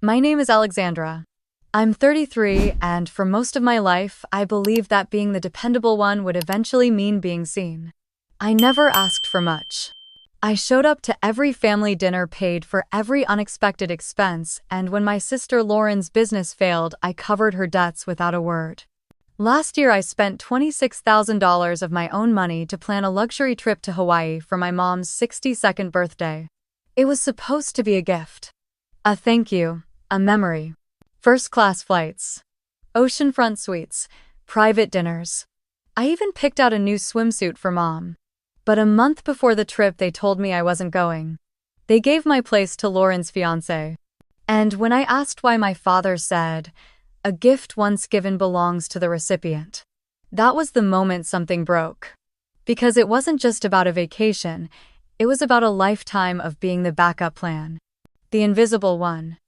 My name is Alexandra. I'm 33, and for most of my life, I believed that being the dependable one would eventually mean being seen. I never asked for much. I showed up to every family dinner, paid for every unexpected expense, and when my sister Lauren's business failed, I covered her debts without a word. Last year, I spent $26,000 of my own money to plan a luxury trip to Hawaii for my mom's 62nd birthday. It was supposed to be a gift. A thank you, a memory. First-class flights, oceanfront suites, private dinners. I even picked out a new swimsuit for Mom. But a month before the trip, they told me I wasn't going. They gave my place to Lauren's fiancé. And when I asked why, my father said, "A gift once given belongs to the recipient." That was the moment something broke. Because it wasn't just about a vacation, it was about a lifetime of being the backup plan. The invisible one.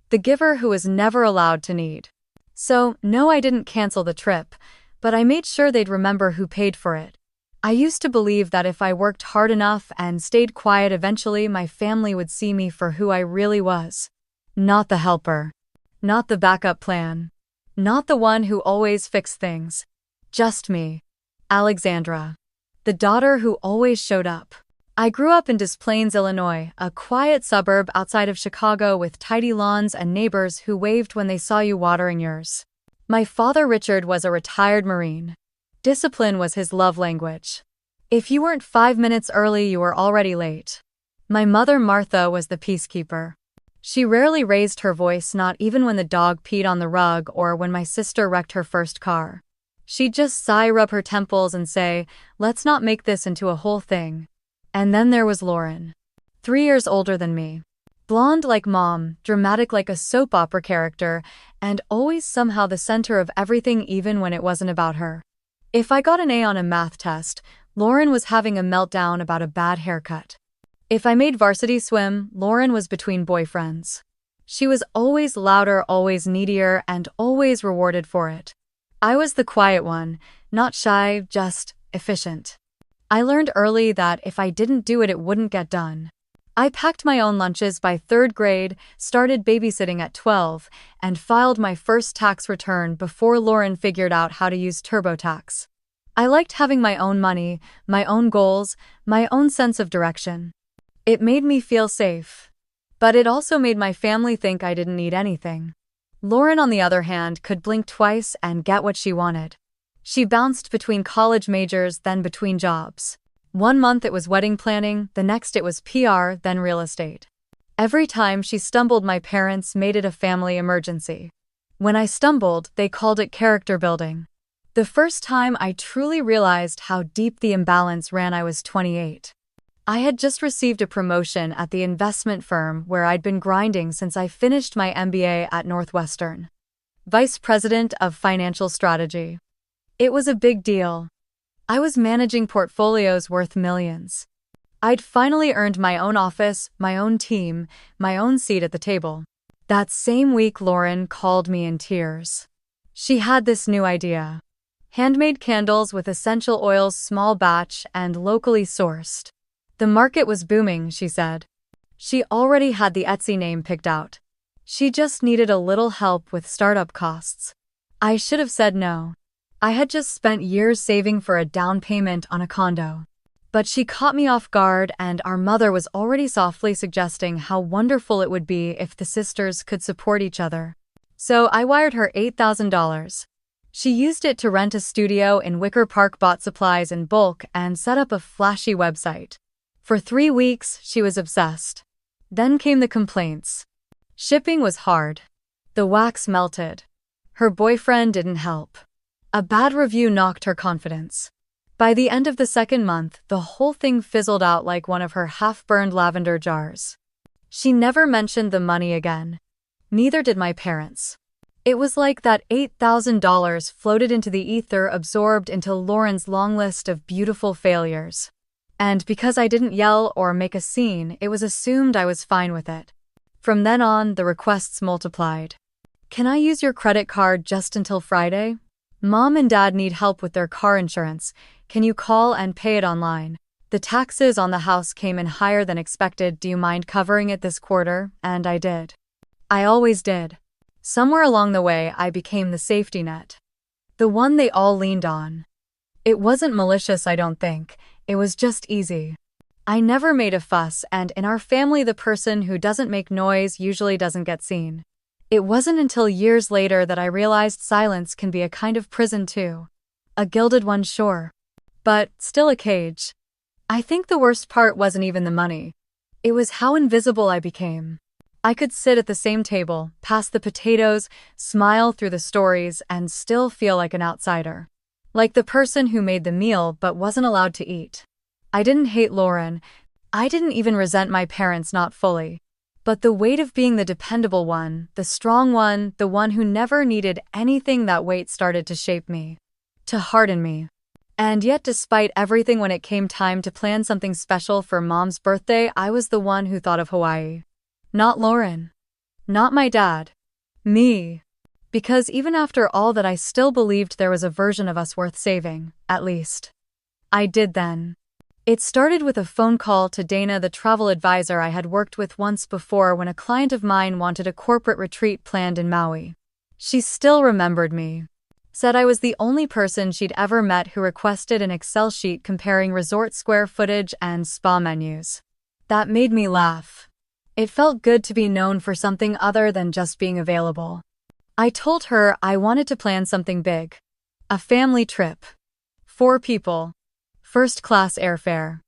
The giver who was never allowed to need. So, no, I didn't cancel the trip, but I made sure they'd remember who paid for it. I used to believe that if I worked hard enough and stayed quiet, eventually my family would see me for who I really was. Not the helper. Not the backup plan. Not the one who always fixed things. Just me. Alexandra. The daughter who always showed up. I grew up in Des Plaines, Illinois, a quiet suburb outside of Chicago with tidy lawns and neighbors who waved when they saw you watering yours. My father, Richard, was a retired Marine. Discipline was his love language. If you weren't 5 minutes early, you were already late. My mother, Martha, was the peacekeeper. She rarely raised her voice, not even when the dog peed on the rug or when my sister wrecked her first car. She'd just sigh, rub her temples, and say, "Let's not make this into a whole thing." And then there was Lauren. 3 years older than me. Blonde like Mom, dramatic like a soap opera character, and always somehow the center of everything even when it wasn't about her. If I got an A on a math test, Lauren was having a meltdown about a bad haircut. If I made varsity swim, Lauren was between boyfriends. She was always louder, always needier, and always rewarded for it. I was the quiet one, not shy, just efficient. I learned early that if I didn't do it, it wouldn't get done. I packed my own lunches by 3rd grade, started babysitting at 12, and filed my first tax return before Lauren figured out how to use TurboTax. I liked having my own money, my own goals, my own sense of direction. It made me feel safe. But it also made my family think I didn't need anything. Lauren, on the other hand, could blink twice and get what she wanted. She bounced between college majors, then between jobs. 1 month it was wedding planning, the next it was PR, then real estate. Every time she stumbled, my parents made it a family emergency. When I stumbled, they called it character building. The first time I truly realized how deep the imbalance ran, I was 28. I had just received a promotion at the investment firm where I'd been grinding since I finished my MBA at Northwestern. Vice President of Financial Strategy. It was a big deal. I was managing portfolios worth millions. I'd finally earned my own office, my own team, my own seat at the table. That same week, Lauren called me in tears. She had this new idea. Handmade candles with essential oils, small batch and locally sourced. The market was booming, she said. She already had the Etsy name picked out. She just needed a little help with startup costs. I should have said no. I had just spent years saving for a down payment on a condo. But she caught me off guard, and our mother was already softly suggesting how wonderful it would be if the sisters could support each other. So I wired her $8,000. She used it to rent a studio in Wicker Park, bought supplies in bulk, and set up a flashy website. For 3 weeks, she was obsessed. Then came the complaints. Shipping was hard. The wax melted. Her boyfriend didn't help. A bad review knocked her confidence. By the end of the 2nd month, the whole thing fizzled out like one of her half-burned lavender jars. She never mentioned the money again. Neither did my parents. It was like that $8,000 floated into the ether, absorbed into Lauren's long list of beautiful failures. And because I didn't yell or make a scene, it was assumed I was fine with it. From then on, the requests multiplied. "Can I use your credit card just until Friday? Mom and Dad need help with their car insurance. Can you call and pay it online? The taxes on the house came in higher than expected. Do you mind covering it this quarter?" And I did. I always did. Somewhere along the way, I became the safety net. The one they all leaned on. It wasn't malicious, I don't think. It was just easy. I never made a fuss, and in our family, the person who doesn't make noise usually doesn't get seen. It wasn't until years later that I realized silence can be a kind of prison too. A gilded one, sure. But still a cage. I think the worst part wasn't even the money. It was how invisible I became. I could sit at the same table, pass the potatoes, smile through the stories, and still feel like an outsider. Like the person who made the meal but wasn't allowed to eat. I didn't hate Lauren. I didn't even resent my parents, not fully. But the weight of being the dependable one, the strong one, the one who never needed anything, that weight started to shape me. To harden me. And yet, despite everything, when it came time to plan something special for Mom's birthday, I was the one who thought of Hawaii. Not Lauren. Not my dad. Me. Because even after all that, I still believed there was a version of us worth saving, at least. I did then. It started with a phone call to Dana, the travel advisor I had worked with once before, when a client of mine wanted a corporate retreat planned in Maui. She still remembered me. Said I was the only person she'd ever met who requested an Excel sheet comparing resort square footage and spa menus. That made me laugh. It felt good to be known for something other than just being available. I told her I wanted to plan something big. A family trip. 4 people. First-class airfare.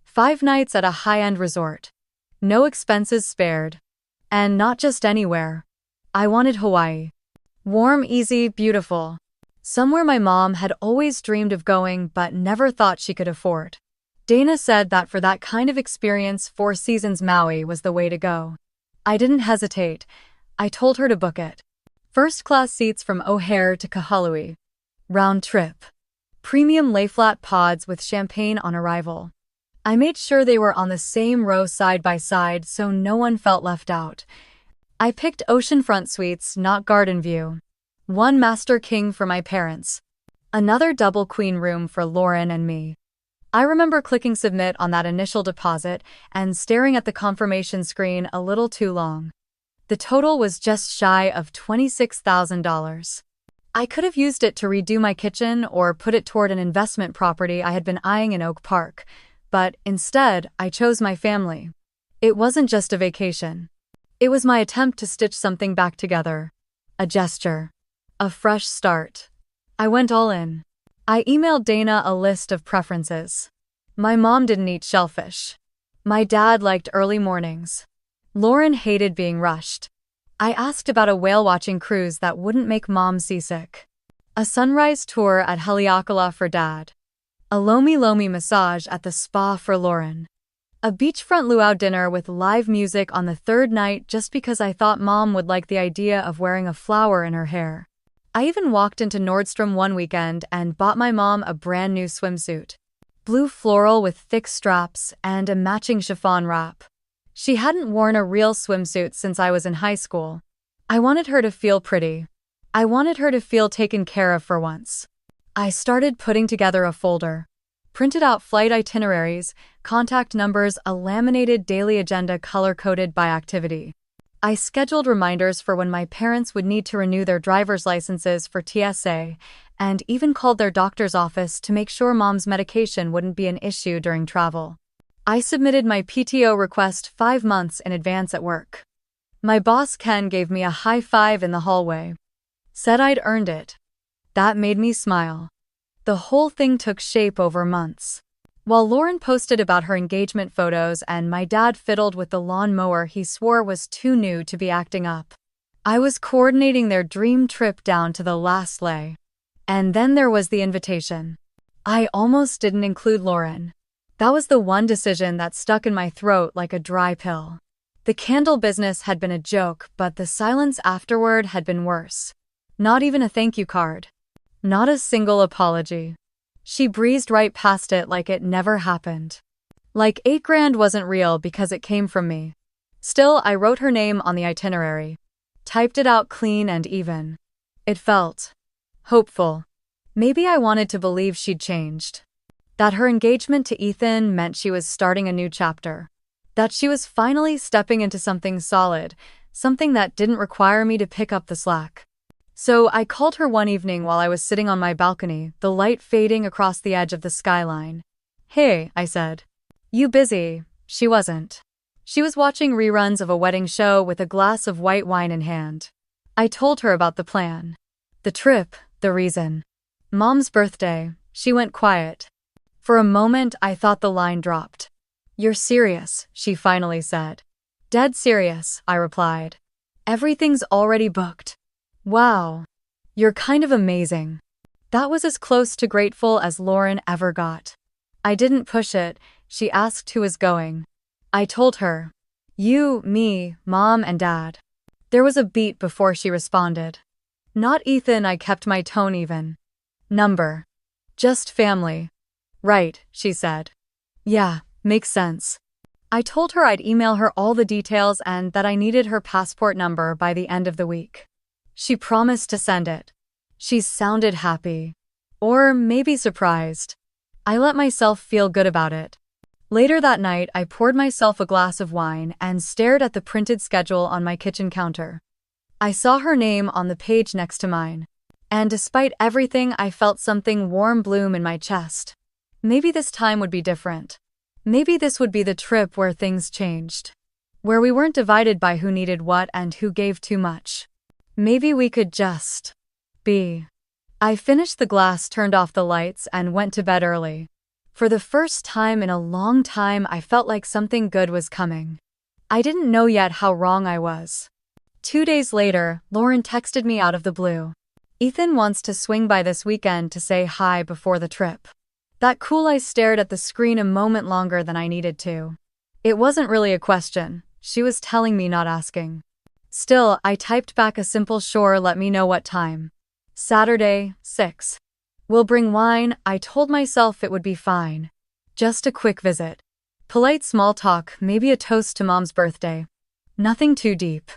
5 nights at a high-end resort. No expenses spared. And not just anywhere. I wanted Hawaii. Warm, easy, beautiful. Somewhere my mom had always dreamed of going but never thought she could afford. Dana said that for that kind of experience, 4 Seasons Maui was the way to go. I didn't hesitate. I told her to book it. First-class seats from O'Hare to Kahului. Round trip. Premium lay-flat pods with champagne on arrival. I made sure they were on the same row side by side so no one felt left out. I picked oceanfront suites, not garden view. 1 master king for my parents. Another double queen room for Lauren and me. I remember clicking submit on that initial deposit and staring at the confirmation screen a little too long. The total was just shy of $26,000. I could have used it to redo my kitchen or put it toward an investment property I had been eyeing in Oak Park, but instead, I chose my family. It wasn't just a vacation. It was my attempt to stitch something back together. A gesture. A fresh start. I went all in. I emailed Dana a list of preferences. My mom didn't eat shellfish. My dad liked early mornings. Lauren hated being rushed. I asked about a whale-watching cruise that wouldn't make Mom seasick. A sunrise tour at Haleakala for Dad. A lomi-lomi massage at the spa for Lauren. A beachfront luau dinner with live music on the 3rd night just because I thought Mom would like the idea of wearing a flower in her hair. I even walked into Nordstrom one weekend and bought my mom a brand new swimsuit. Blue floral with thick straps and a matching chiffon wrap. She hadn't worn a real swimsuit since I was in high school. I wanted her to feel pretty. I wanted her to feel taken care of for once. I started putting together a folder. Printed out flight itineraries, contact numbers, a laminated daily agenda color-coded by activity. I scheduled reminders for when my parents would need to renew their driver's licenses for TSA, and even called their doctor's office to make sure Mom's medication wouldn't be an issue during travel. I submitted my PTO request 5 months in advance at work. My boss Ken gave me a high five in the hallway. Said I'd earned it. That made me smile. The whole thing took shape over months. While Lauren posted about her engagement photos and my dad fiddled with the lawnmower he swore was too new to be acting up, I was coordinating their dream trip down to the last lay. And then there was the invitation. I almost didn't include Lauren. That was the one decision that stuck in my throat like a dry pill. The candle business had been a joke, but the silence afterward had been worse. Not even a thank you card. Not a single apology. She breezed right past it like it never happened. Like $8,000 wasn't real because it came from me. Still, I wrote her name on the itinerary. Typed it out clean and even. It felt hopeful. Maybe I wanted to believe she'd changed. That her engagement to Ethan meant she was starting a new chapter. That she was finally stepping into something solid, something that didn't require me to pick up the slack. So I called her one evening while I was sitting on my balcony, the light fading across the edge of the skyline. "Hey," I said. "You busy?" She wasn't. She was watching reruns of a wedding show with a glass of white wine in hand. I told her about the plan. The trip, the reason. Mom's birthday. She went quiet. For a moment, I thought the line dropped. "You're serious," she finally said. "Dead serious," I replied. "Everything's already booked." "Wow. You're kind of amazing." That was as close to grateful as Lauren ever got. I didn't push it. She asked who was going. I told her. "You, me, Mom, and Dad." There was a beat before she responded. "Not Ethan." I kept my tone even. "Number. Just family." "Right," she said. "Yeah, makes sense." I told her I'd email her all the details and that I needed her passport number by the end of the week. She promised to send it. She sounded happy. Or maybe surprised. I let myself feel good about it. Later that night, I poured myself a glass of wine and stared at the printed schedule on my kitchen counter. I saw her name on the page next to mine. And despite everything, I felt something warm bloom in my chest. Maybe this time would be different. Maybe this would be the trip where things changed. Where we weren't divided by who needed what and who gave too much. Maybe we could just be. I finished the glass, turned off the lights, and went to bed early. For the first time in a long time, I felt like something good was coming. I didn't know yet how wrong I was. 2 days later, Lauren texted me out of the blue. "Ethan wants to swing by this weekend to say hi before the trip." That cool. I stared at the screen a moment longer than I needed to. It wasn't really a question. She was telling me, not asking. Still, I typed back a simple "sure, let me know what time." Saturday, 6. "We'll bring wine." I told myself it would be fine. Just a quick visit. Polite small talk, maybe a toast to Mom's birthday. Nothing too deep.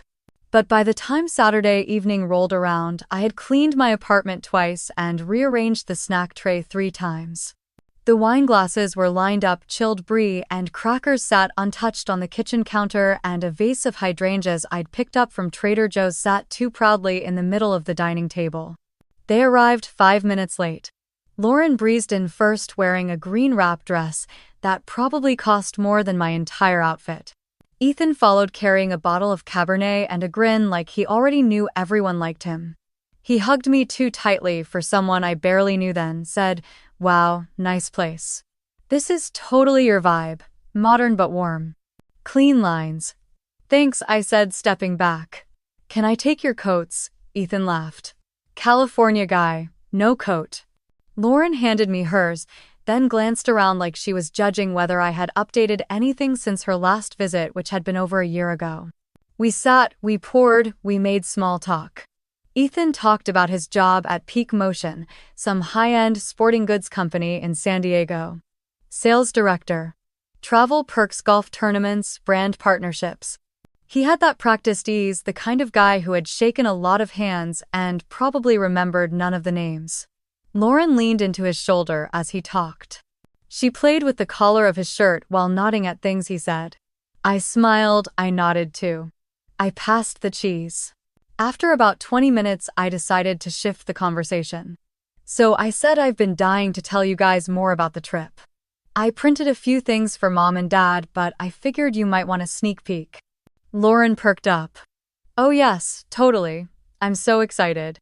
But by the time Saturday evening rolled around, I had cleaned my apartment twice and rearranged the snack tray 3 times. The wine glasses were lined up, chilled brie and crackers sat untouched on the kitchen counter, and a vase of hydrangeas I'd picked up from Trader Joe's sat too proudly in the middle of the dining table. They arrived 5 minutes late. Lauren breezed in first, wearing a green wrap dress that probably cost more than my entire outfit. Ethan followed, carrying a bottle of Cabernet and a grin like he already knew everyone liked him. He hugged me too tightly for someone I barely knew, then said, "Wow, nice place. This is totally your vibe. Modern but warm. Clean lines." "Thanks," I said, stepping back. "Can I take your coats?" Ethan laughed. "California guy, no coat." Lauren handed me hers, then glanced around like she was judging whether I had updated anything since her last visit, which had been over a year ago. We sat, we poured, we made small talk. Ethan talked about his job at Peak Motion, some high-end sporting goods company in San Diego. Sales director. Travel perks, golf tournaments, brand partnerships. He had that practiced ease, the kind of guy who had shaken a lot of hands and probably remembered none of the names. Lauren leaned into his shoulder as he talked. She played with the collar of his shirt while nodding at things he said. I smiled, I nodded too. I passed the cheese. After about 20 minutes, I decided to shift the conversation. "So I said I've been dying to tell you guys more about the trip. I printed a few things for Mom and Dad, but I figured you might want a sneak peek." Lauren perked up. "Oh yes, totally. I'm so excited."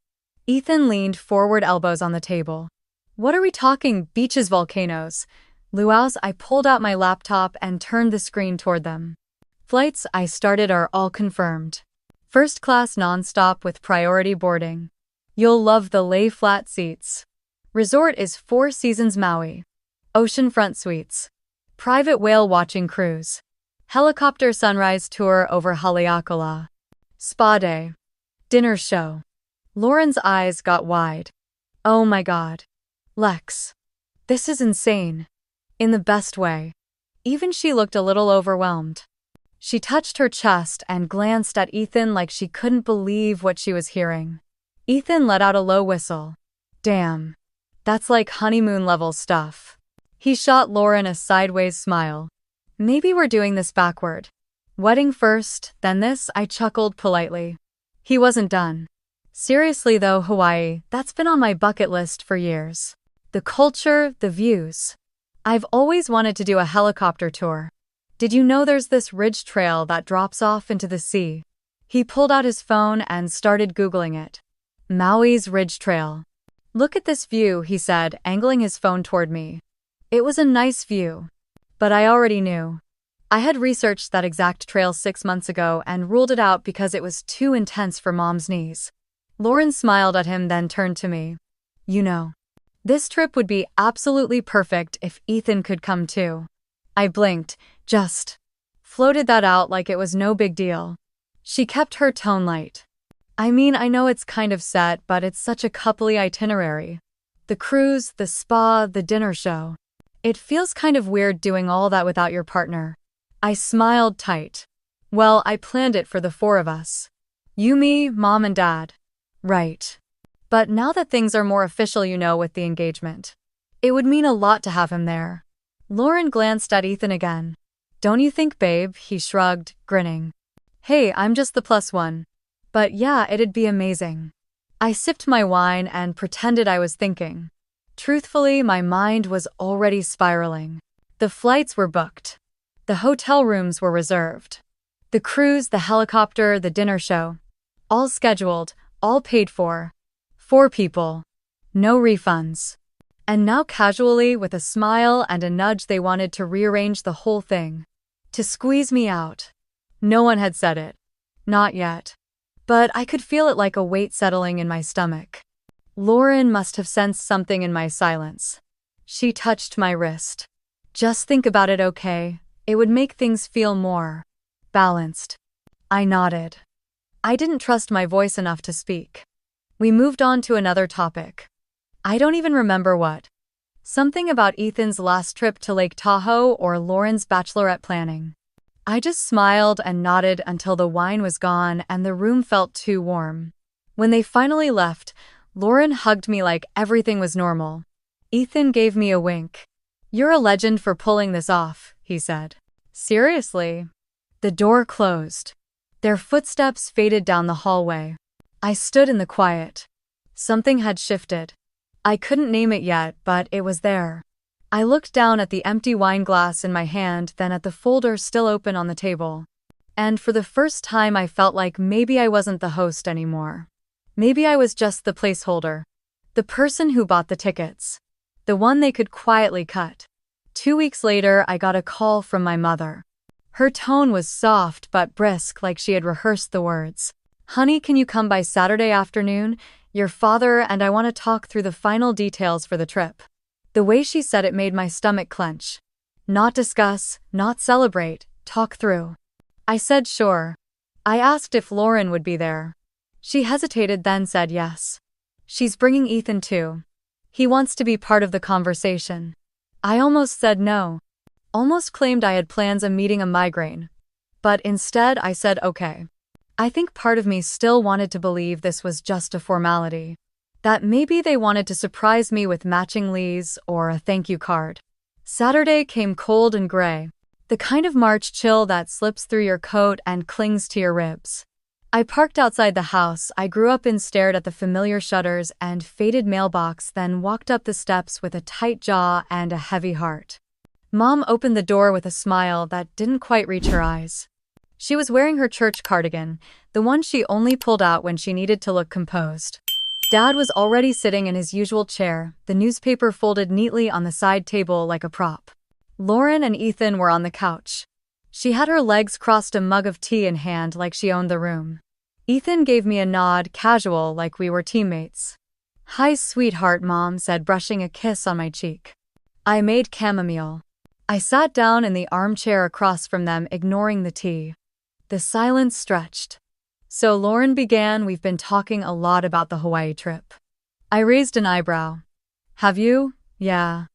Ethan leaned forward, elbows on the table. "What are we talking? Beaches, volcanoes, luau's?" I pulled out my laptop and turned the screen toward them. "Flights," I started, "are all confirmed. First class non-stop with priority boarding. You'll love the lay-flat seats. Resort is 4 Seasons Maui. Oceanfront suites. Private whale watching cruise. Helicopter sunrise tour over Haleakala. Spa day. Dinner show." Lauren's eyes got wide. "Oh my God. Lex. This is insane." In the best way. Even she looked a little overwhelmed. She touched her chest and glanced at Ethan like she couldn't believe what she was hearing. Ethan let out a low whistle. "Damn. That's like honeymoon-level stuff." He shot Lauren a sideways smile. "Maybe we're doing this backward. Wedding first, then this, I chuckled politely. He wasn't done. Seriously though, Hawaii, that's been on my bucket list for years. The culture, the views. I've always wanted to do a helicopter tour. Did you know there's this ridge trail that drops off into the sea? He pulled out his phone and started Googling it. Maui's Ridge Trail. Look at this view, he said, angling his phone toward me. It was a nice view. But I already knew. I had researched that exact trail 6 months ago and ruled it out because it was too intense for Mom's knees. Lauren smiled at him, then turned to me. You know, this trip would be absolutely perfect if Ethan could come too. I blinked, just floated that out like it was no big deal. She kept her tone light. I mean, I know it's kind of set, but it's such a coupley itinerary. The cruise, the spa, the dinner show. It feels kind of weird doing all that without your partner. I smiled tight. Well, I planned it for the 4 of us. You, me, Mom, and Dad. Right. But now that things are more official, you know, with the engagement. It would mean a lot to have him there. Lauren glanced at Ethan again. Don't you think, babe? He shrugged, grinning. Hey, I'm just the +1. But yeah, it'd be amazing. I sipped my wine and pretended I was thinking. Truthfully, my mind was already spiraling. The flights were booked. The hotel rooms were reserved. The cruise, the helicopter, the dinner show. All scheduled, all paid for. 4 people. No refunds. And now casually, with a smile and a nudge, they wanted to rearrange the whole thing. To squeeze me out. No one had said it. Not yet. But I could feel it like a weight settling in my stomach. Lauren must have sensed something in my silence. She touched my wrist. Just think about it, okay? It would make things feel more balanced. I nodded. I didn't trust my voice enough to speak. We moved on to another topic. I don't even remember what. Something about Ethan's last trip to Lake Tahoe or Lauren's bachelorette planning. I just smiled and nodded until the wine was gone and the room felt too warm. When they finally left, Lauren hugged me like everything was normal. Ethan gave me a wink. You're a legend for pulling this off, he said. Seriously? The door closed. Their footsteps faded down the hallway. I stood in the quiet. Something had shifted. I couldn't name it yet, but it was there. I looked down at the empty wine glass in my hand, then at the folder still open on the table. And for the first time I felt like maybe I wasn't the host anymore. Maybe I was just the placeholder. The person who bought the tickets. The one they could quietly cut. 2 weeks later, I got a call from my mother. Her tone was soft but brisk, like she had rehearsed the words. Honey, can you come by Saturday afternoon? Your father and I want to talk through the final details for the trip. The way she said it made my stomach clench. Not discuss, not celebrate, talk through. I said sure. I asked if Lauren would be there. She hesitated, then said yes. She's bringing Ethan too. He wants to be part of the conversation. I almost said no. Almost claimed I had plans of meeting a migraine. But instead I said okay. I think part of me still wanted to believe this was just a formality. That maybe they wanted to surprise me with matching leaves or a thank you card. Saturday came cold and gray. The kind of March chill that slips through your coat and clings to your ribs. I parked outside the house I grew up in, stared at the familiar shutters and faded mailbox, then walked up the steps with a tight jaw and a heavy heart. Mom opened the door with a smile that didn't quite reach her eyes. She was wearing her church cardigan, the one she only pulled out when she needed to look composed. Dad was already sitting in his usual chair, the newspaper folded neatly on the side table like a prop. Lauren and Ethan were on the couch. She had her legs crossed, a mug of tea in hand like she owned the room. Ethan gave me a nod, casual, like we were teammates. Hi, sweetheart, Mom said, brushing a kiss on my cheek. I made chamomile. I sat down in the armchair across from them, ignoring the tea. The silence stretched. So Lauren began, we've been talking a lot about the Hawaii trip. I raised an eyebrow. Have you? Yeah.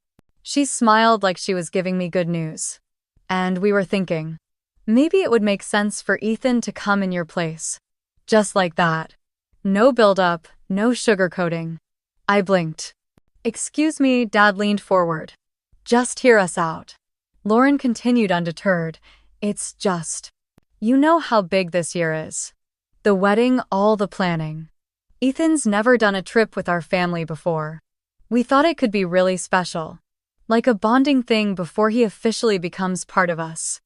She smiled like she was giving me good news. And we were thinking, maybe it would make sense for Ethan to come in your place. Just like that. No build-up, no sugarcoating. I blinked. Excuse me, Dad leaned forward. Just hear us out. Lauren continued undeterred. It's just. You know how big this year is. The wedding, all the planning. Ethan's never done a trip with our family before. We thought it could be really special. Like a bonding thing before he officially becomes part of us.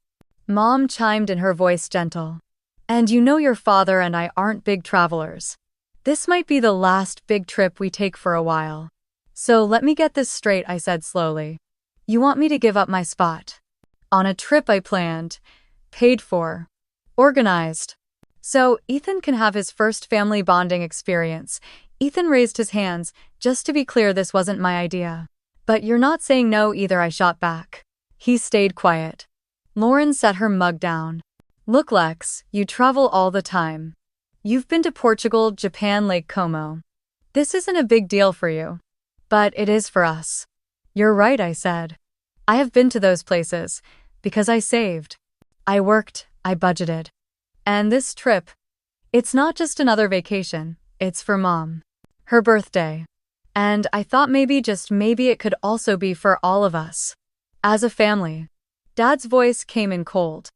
Mom chimed in, her voice gentle. And you know your father and I aren't big travelers. This might be the last big trip we take for a while. So let me get this straight, I said slowly. You want me to give up my spot? On a trip I planned, paid for, organized. So Ethan can have his first family bonding experience. Ethan raised his hands. Just to be clear, this wasn't my idea. But you're not saying no either, I shot back. He stayed quiet. Lauren set her mug down. Look, Lex, you travel all the time. You've been to Portugal, Japan, Lake Como. This isn't a big deal for you. But it is for us. You're right, I said. I have been to those places because I saved. I worked, I budgeted. And this trip, it's not just another vacation, it's for Mom. Her birthday. And I thought maybe, just maybe, it could also be for all of us. As a family. Dad's voice came in cold.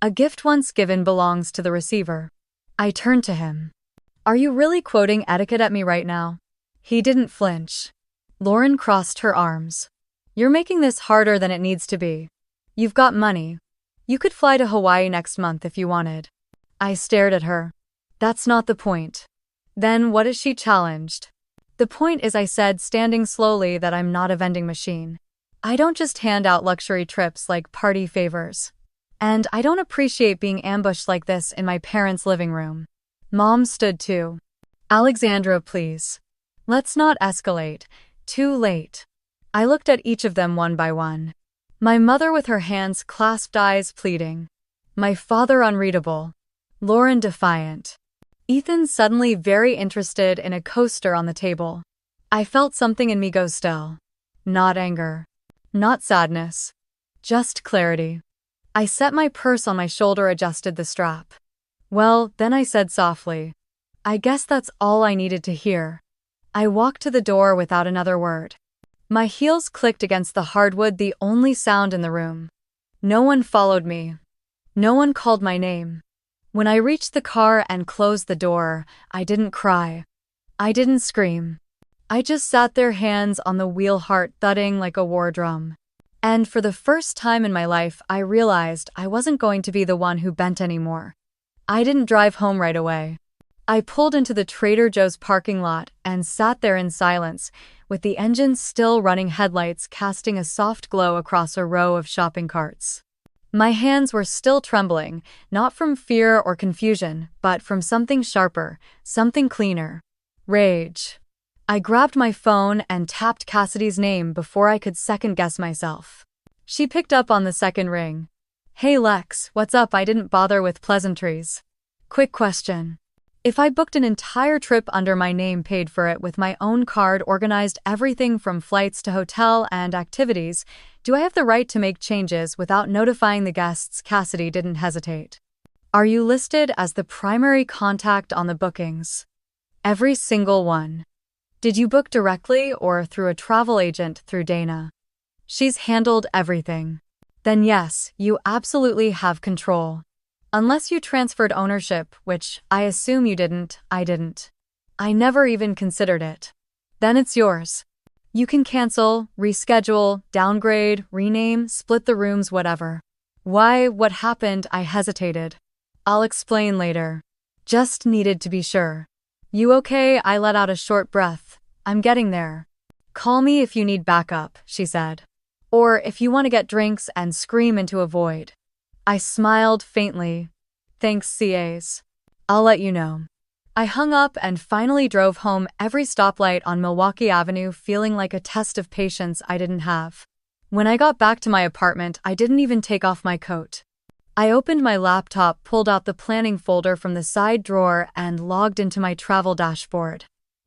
A gift once given belongs to the receiver. I turned to him. Are you really quoting etiquette at me right now? He didn't flinch. Lauren crossed her arms. You're making this harder than it needs to be. You've got money. You could fly to Hawaii next month if you wanted. I stared at her. That's not the point. Then what is she challenged? The point is, I said, standing slowly, that I'm not a vending machine. I don't just hand out luxury trips like party favors. And I don't appreciate being ambushed like this in my parents' living room. Mom stood too. Alexandra, please. Let's not escalate. Too late. I looked at each of them one by one. My mother with her hands clasped, eyes pleading. My father unreadable. Lauren defiant. Ethan suddenly very interested in a coaster on the table. I felt something in me go still. Not anger. Not sadness. Just clarity. I set my purse on my shoulder, adjusted the strap. Well, then I said softly. I guess that's all I needed to hear. I walked to the door without another word. My heels clicked against the hardwood, the only sound in the room. No one followed me. No one called my name. When I reached the car and closed the door, I didn't cry. I didn't scream. I just sat there, hands on the wheel, heart thudding like a war drum. And for the first time in my life, I realized I wasn't going to be the one who bent anymore. I didn't drive home right away. I pulled into the Trader Joe's parking lot and sat there in silence, with the engine still running, headlights casting a soft glow across a row of shopping carts. My hands were still trembling, not from fear or confusion, but from something sharper, something cleaner. Rage. I grabbed my phone and tapped Cassidy's name before I could second-guess myself. She picked up on the second ring. Hey Lex, what's up? I didn't bother with pleasantries. Quick question. If I booked an entire trip under my name, paid for it with my own card, organized everything from flights to hotel and activities, do I have the right to make changes without notifying the guests? Cassidy didn't hesitate. Are you listed as the primary contact on the bookings? Every single one. Did you book directly or through a travel agent? Through Dana. She's handled everything. Then yes, you absolutely have control. Unless you transferred ownership, which I assume you didn't. I didn't. I never even considered it. Then it's yours. You can cancel, reschedule, downgrade, rename, split the rooms, whatever. Why? What happened? I hesitated. I'll explain later. Just needed to be sure. You okay? I let out a short breath. I'm getting there. Call me if you need backup, she said. Or if you want to get drinks and scream into a void. I smiled faintly. Thanks, CAs. I'll let you know. I hung up and finally drove home, every stoplight on Milwaukee Avenue feeling like a test of patience I didn't have. When I got back to my apartment, I didn't even take off my coat. I opened my laptop, pulled out the planning folder from the side drawer, and logged into my travel dashboard.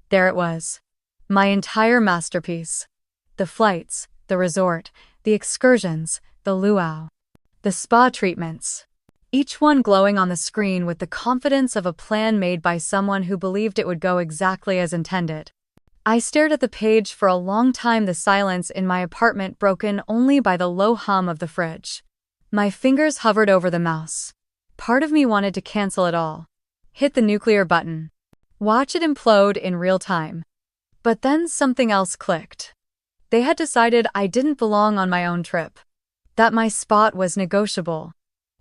There it was. My entire masterpiece. The flights, the resort, the excursions, the luau. The spa treatments. Each one glowing on the screen with the confidence of a plan made by someone who believed it would go exactly as intended. I stared at the page for a long time, the silence in my apartment broken only by the low hum of the fridge. My fingers hovered over the mouse. Part of me wanted to cancel it all. Hit the nuclear button. Watch it implode in real time. But then something else clicked. They had decided I didn't belong on my own trip. That my spot was negotiable.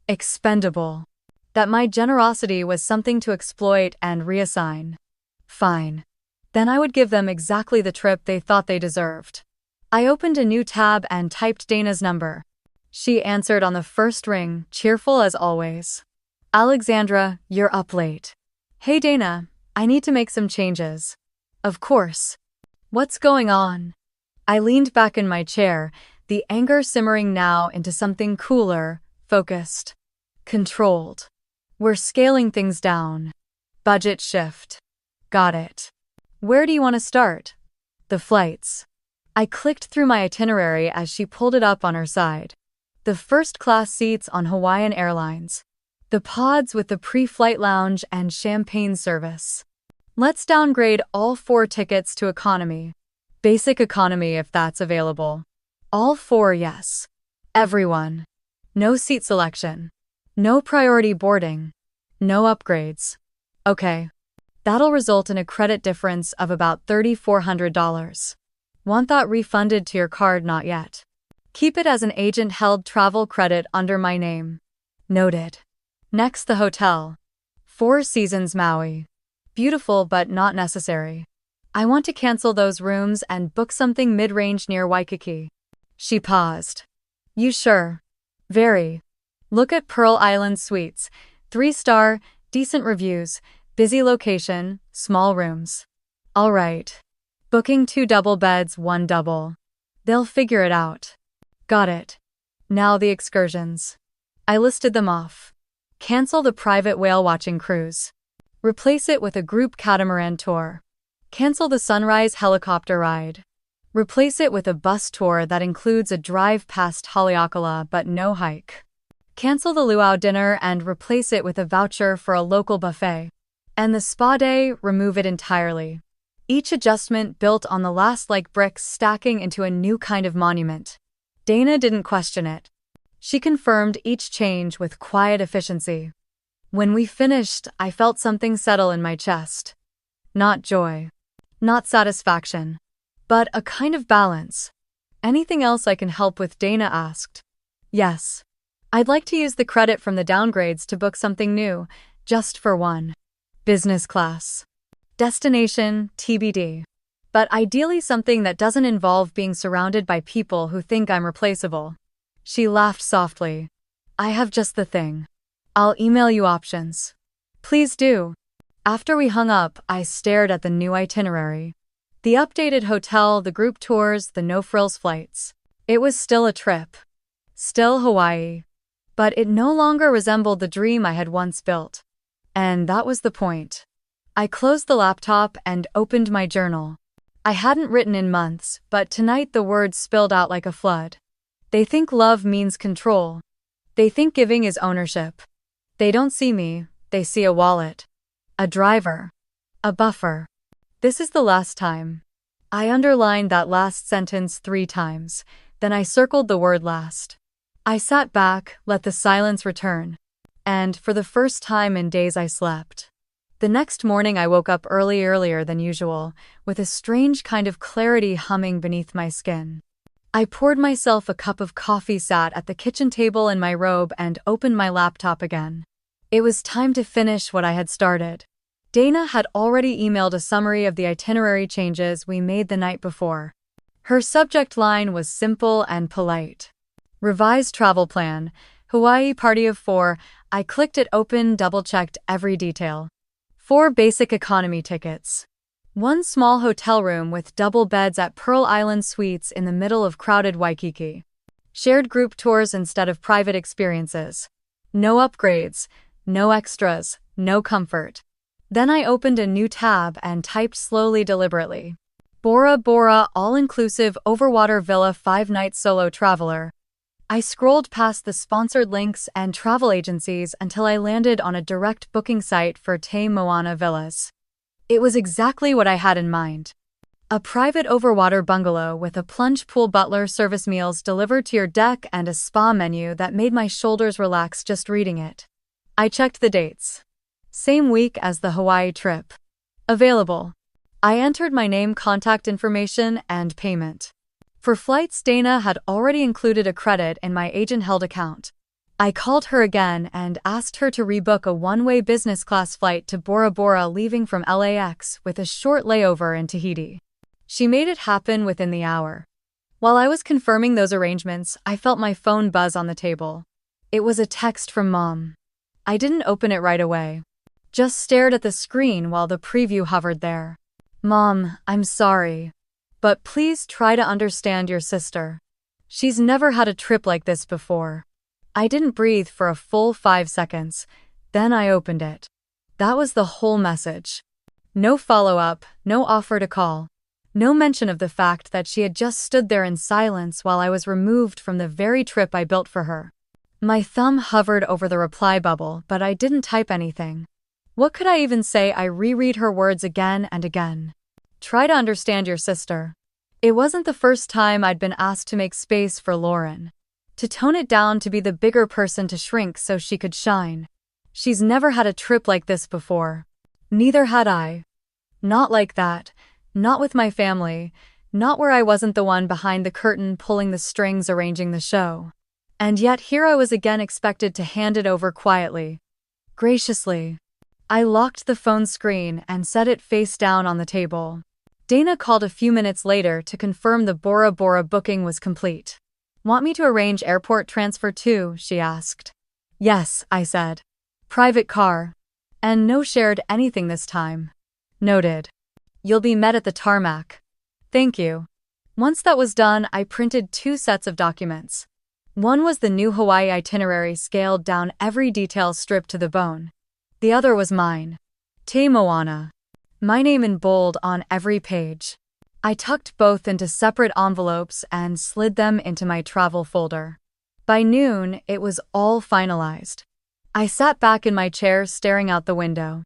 Expendable. That my generosity was something to exploit and reassign. Fine. Then I would give them exactly the trip they thought they deserved. I opened a new tab and typed Dana's number. She answered on the first ring, cheerful as always. Alexandra, you're up late. Hey Dana, I need to make some changes. Of course. What's going on? I leaned back in my chair, the anger simmering now into something cooler, focused, controlled. We're scaling things down. Budget shift. Got it. Where do you want to start? The flights. I clicked through my itinerary as she pulled it up on her side. The first-class seats on Hawaiian Airlines. The pods with the pre-flight lounge and champagne service. Let's downgrade all 4 tickets to economy. Basic economy if that's available. All 4, yes. Everyone. No seat selection. No priority boarding. No upgrades. Okay. That'll result in a credit difference of about $3,400. Want that refunded to your card? Not yet. Keep it as an agent-held travel credit under my name. Noted. Next, the hotel. 4 Seasons Maui. Beautiful but not necessary. I want to cancel those rooms and book something mid-range near Waikiki. She paused. You sure? Very. Look at Pearl Island Suites. 3-star, decent reviews, busy location, small rooms. All right. Booking 2 double beds, 1 double. They'll figure it out. Got it. Now the excursions. I listed them off. Cancel the private whale watching cruise. Replace it with a group catamaran tour. Cancel the sunrise helicopter ride. Replace it with a bus tour that includes a drive past Haleakala but no hike. Cancel the luau dinner and replace it with a voucher for a local buffet. And the spa day, remove it entirely. Each adjustment built on the last like bricks stacking into a new kind of monument. Dana didn't question it. She confirmed each change with quiet efficiency. When we finished, I felt something settle in my chest. Not joy. Not satisfaction. But a kind of balance. Anything else I can help with? Dana asked. Yes. I'd like to use the credit from the downgrades to book something new, just for one. Business class. Destination, TBD. But ideally something that doesn't involve being surrounded by people who think I'm replaceable. She laughed softly. I have just the thing. I'll email you options. Please do. After we hung up, I stared at the new itinerary. The updated hotel, the group tours, the no-frills flights. It was still a trip. Still Hawaii. But it no longer resembled the dream I had once built. And that was the point. I closed the laptop and opened my journal. I hadn't written in months, but tonight the words spilled out like a flood. They think love means control. They think giving is ownership. They don't see me, they see a wallet. A driver. A buffer. This is the last time. I underlined that last sentence 3 times, then I circled the word last. I sat back, let the silence return. And, for the first time in days, I slept. The next morning I woke up earlier than usual, with a strange kind of clarity humming beneath my skin. I poured myself a cup of coffee, sat at the kitchen table in my robe, and opened my laptop again. It was time to finish what I had started. Dana had already emailed a summary of the itinerary changes we made the night before. Her subject line was simple and polite. Revised travel plan, Hawaii party of 4. I clicked it open, double-checked every detail. 4 basic economy tickets. 1 small hotel room with double beds at Pearl Island Suites in the middle of crowded Waikiki. Shared group tours instead of private experiences. No upgrades, no extras, no comfort. Then I opened a new tab and typed slowly, deliberately. Bora Bora all-inclusive overwater villa 5-night solo traveler. I scrolled past the sponsored links and travel agencies until I landed on a direct booking site for Te Moana Villas. It was exactly what I had in mind. A private overwater bungalow with a plunge pool, butler service, meals delivered to your deck, and a spa menu that made my shoulders relax just reading it. I checked the dates. Same week as the Hawaii trip. Available. I entered my name, contact information, and payment. For flights, Dana had already included a credit in my agent-held account. I called her again and asked her to rebook a one-way business class flight to Bora Bora leaving from LAX with a short layover in Tahiti. She made it happen within the hour. While I was confirming those arrangements, I felt my phone buzz on the table. It was a text from Mom. I didn't open it right away. Just stared at the screen while the preview hovered there. Mom, I'm sorry. But please try to understand your sister. She's never had a trip like this before. I didn't breathe for a full 5 seconds. Then I opened it. That was the whole message. No follow-up, no offer to call. No mention of the fact that she had just stood there in silence while I was removed from the very trip I built for her. My thumb hovered over the reply bubble, but I didn't type anything. What could I even say? I reread her words again and again. Try to understand your sister. It wasn't the first time I'd been asked to make space for Lauren. To tone it down, to be the bigger person, to shrink so she could shine. She's never had a trip like this before. Neither had I. Not like that. Not with my family. Not where I wasn't the one behind the curtain pulling the strings, arranging the show. And yet here I was again, expected to hand it over quietly. Graciously. I locked the phone screen and set it face down on the table. Dana called a few minutes later to confirm the Bora Bora booking was complete. Want me to arrange airport transfer too? She asked. Yes, I said. Private car. And no shared anything this time. Noted. You'll be met at the tarmac. Thank you. Once that was done, I printed 2 sets of documents. One was the new Hawaii itinerary, scaled down, every detail stripped to the bone. The other was mine. Te Moana. My name in bold on every page. I tucked both into separate envelopes and slid them into my travel folder. By noon, it was all finalized. I sat back in my chair, staring out the window.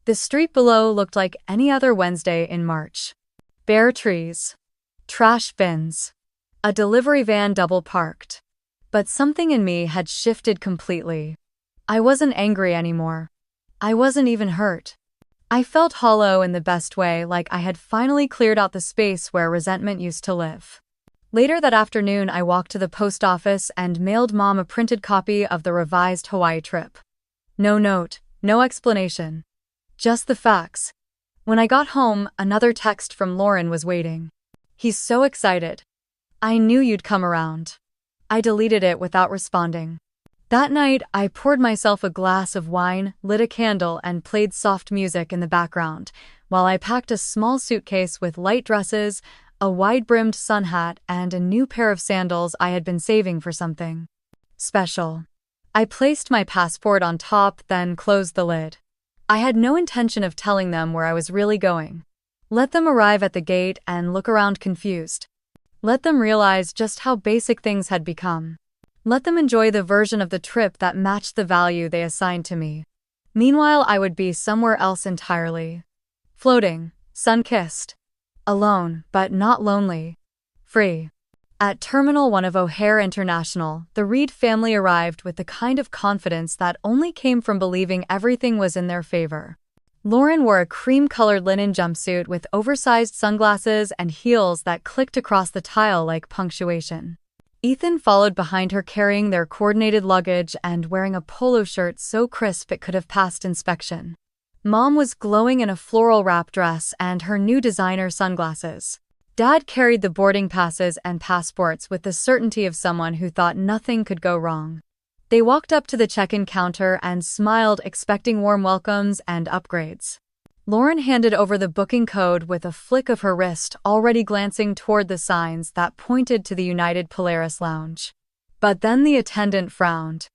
The street below looked like any other Wednesday in March. Bare trees. Trash bins. A delivery van double parked. But something in me had shifted completely. I wasn't angry anymore. I wasn't even hurt. I felt hollow in the best way, like I had finally cleared out the space where resentment used to live. Later that afternoon, I walked to the post office and mailed Mom a printed copy of the revised Hawaii trip. No note, no explanation. Just the facts. When I got home, another text from Lauren was waiting. He's so excited. I knew you'd come around. I deleted it without responding. That night, I poured myself a glass of wine, lit a candle, and played soft music in the background, while I packed a small suitcase with light dresses, a wide-brimmed sun hat, and a new pair of sandals I had been saving for something special. I placed my passport on top, then closed the lid. I had no intention of telling them where I was really going. Let them arrive at the gate and look around confused. Let them realize just how basic things had become. Let them enjoy the version of the trip that matched the value they assigned to me. Meanwhile, I would be somewhere else entirely. Floating, sun-kissed. Alone, but not lonely. Free. At Terminal 1 of O'Hare International, the Reed family arrived with the kind of confidence that only came from believing everything was in their favor. Lauren wore a cream-colored linen jumpsuit with oversized sunglasses and heels that clicked across the tile like punctuation. Ethan followed behind her, carrying their coordinated luggage and wearing a polo shirt so crisp it could have passed inspection. Mom was glowing in a floral wrap dress and her new designer sunglasses. Dad carried the boarding passes and passports with the certainty of someone who thought nothing could go wrong. They walked up to the check-in counter and smiled, expecting warm welcomes and upgrades. Lauren handed over the booking code with a flick of her wrist, already glancing toward the signs that pointed to the United Polaris Lounge. But then the attendant frowned.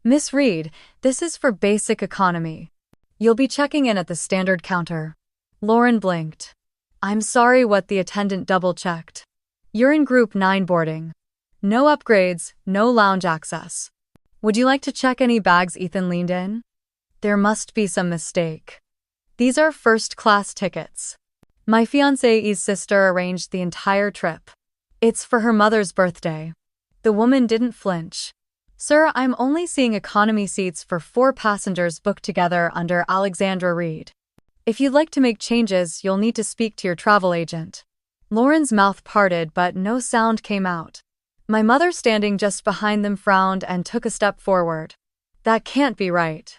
"Miss Reed, this is for basic economy. You'll be checking in at the standard counter." Lauren blinked. "I'm sorry," what the attendant double-checked. "You're in Group 9 boarding. No upgrades, no lounge access. Would you like to check any bags?" Ethan leaned in. "There must be some mistake. These are first-class tickets. My fiancée's sister arranged the entire trip. It's for her mother's birthday." The woman didn't flinch. Sir, I'm only seeing economy seats for 4 passengers booked together under Alexandra Reed. If you'd like to make changes, you'll need to speak to your travel agent. Lauren's mouth parted, but no sound came out. My mother, standing just behind them, frowned and took a step forward. That can't be right.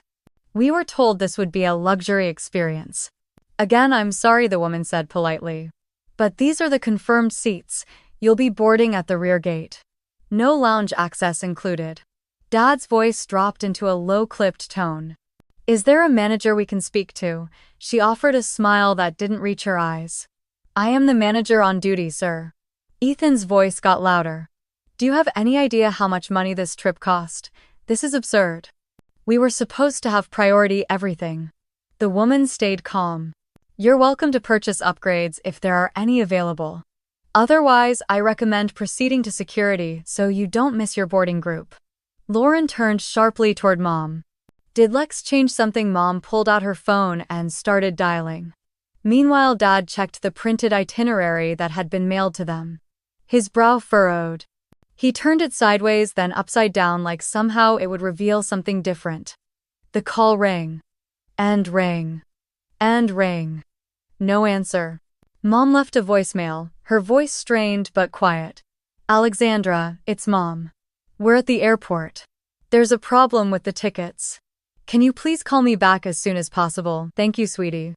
We were told this would be a luxury experience. Again, I'm sorry, the woman said politely. But these are the confirmed seats. You'll be boarding at the rear gate. No lounge access included. Dad's voice dropped into a low-clipped tone. Is there a manager we can speak to? She offered a smile that didn't reach her eyes. I am the manager on duty, sir. Ethan's voice got louder. Do you have any idea how much money this trip cost? This is absurd. We were supposed to have priority everything. The woman stayed calm. You're welcome to purchase upgrades if there are any available. Otherwise, I recommend proceeding to security so you don't miss your boarding group. Lauren turned sharply toward Mom. Did Lex change something? Mom pulled out her phone and started dialing. Meanwhile, Dad checked the printed itinerary that had been mailed to them. His brow furrowed. He turned it sideways, then upside down, like somehow it would reveal something different. The call rang. And rang. And rang. No answer. Mom left a voicemail, her voice strained but quiet. Alexandra, it's Mom. We're at the airport. There's a problem with the tickets. Can you please call me back as soon as possible? Thank you, sweetie.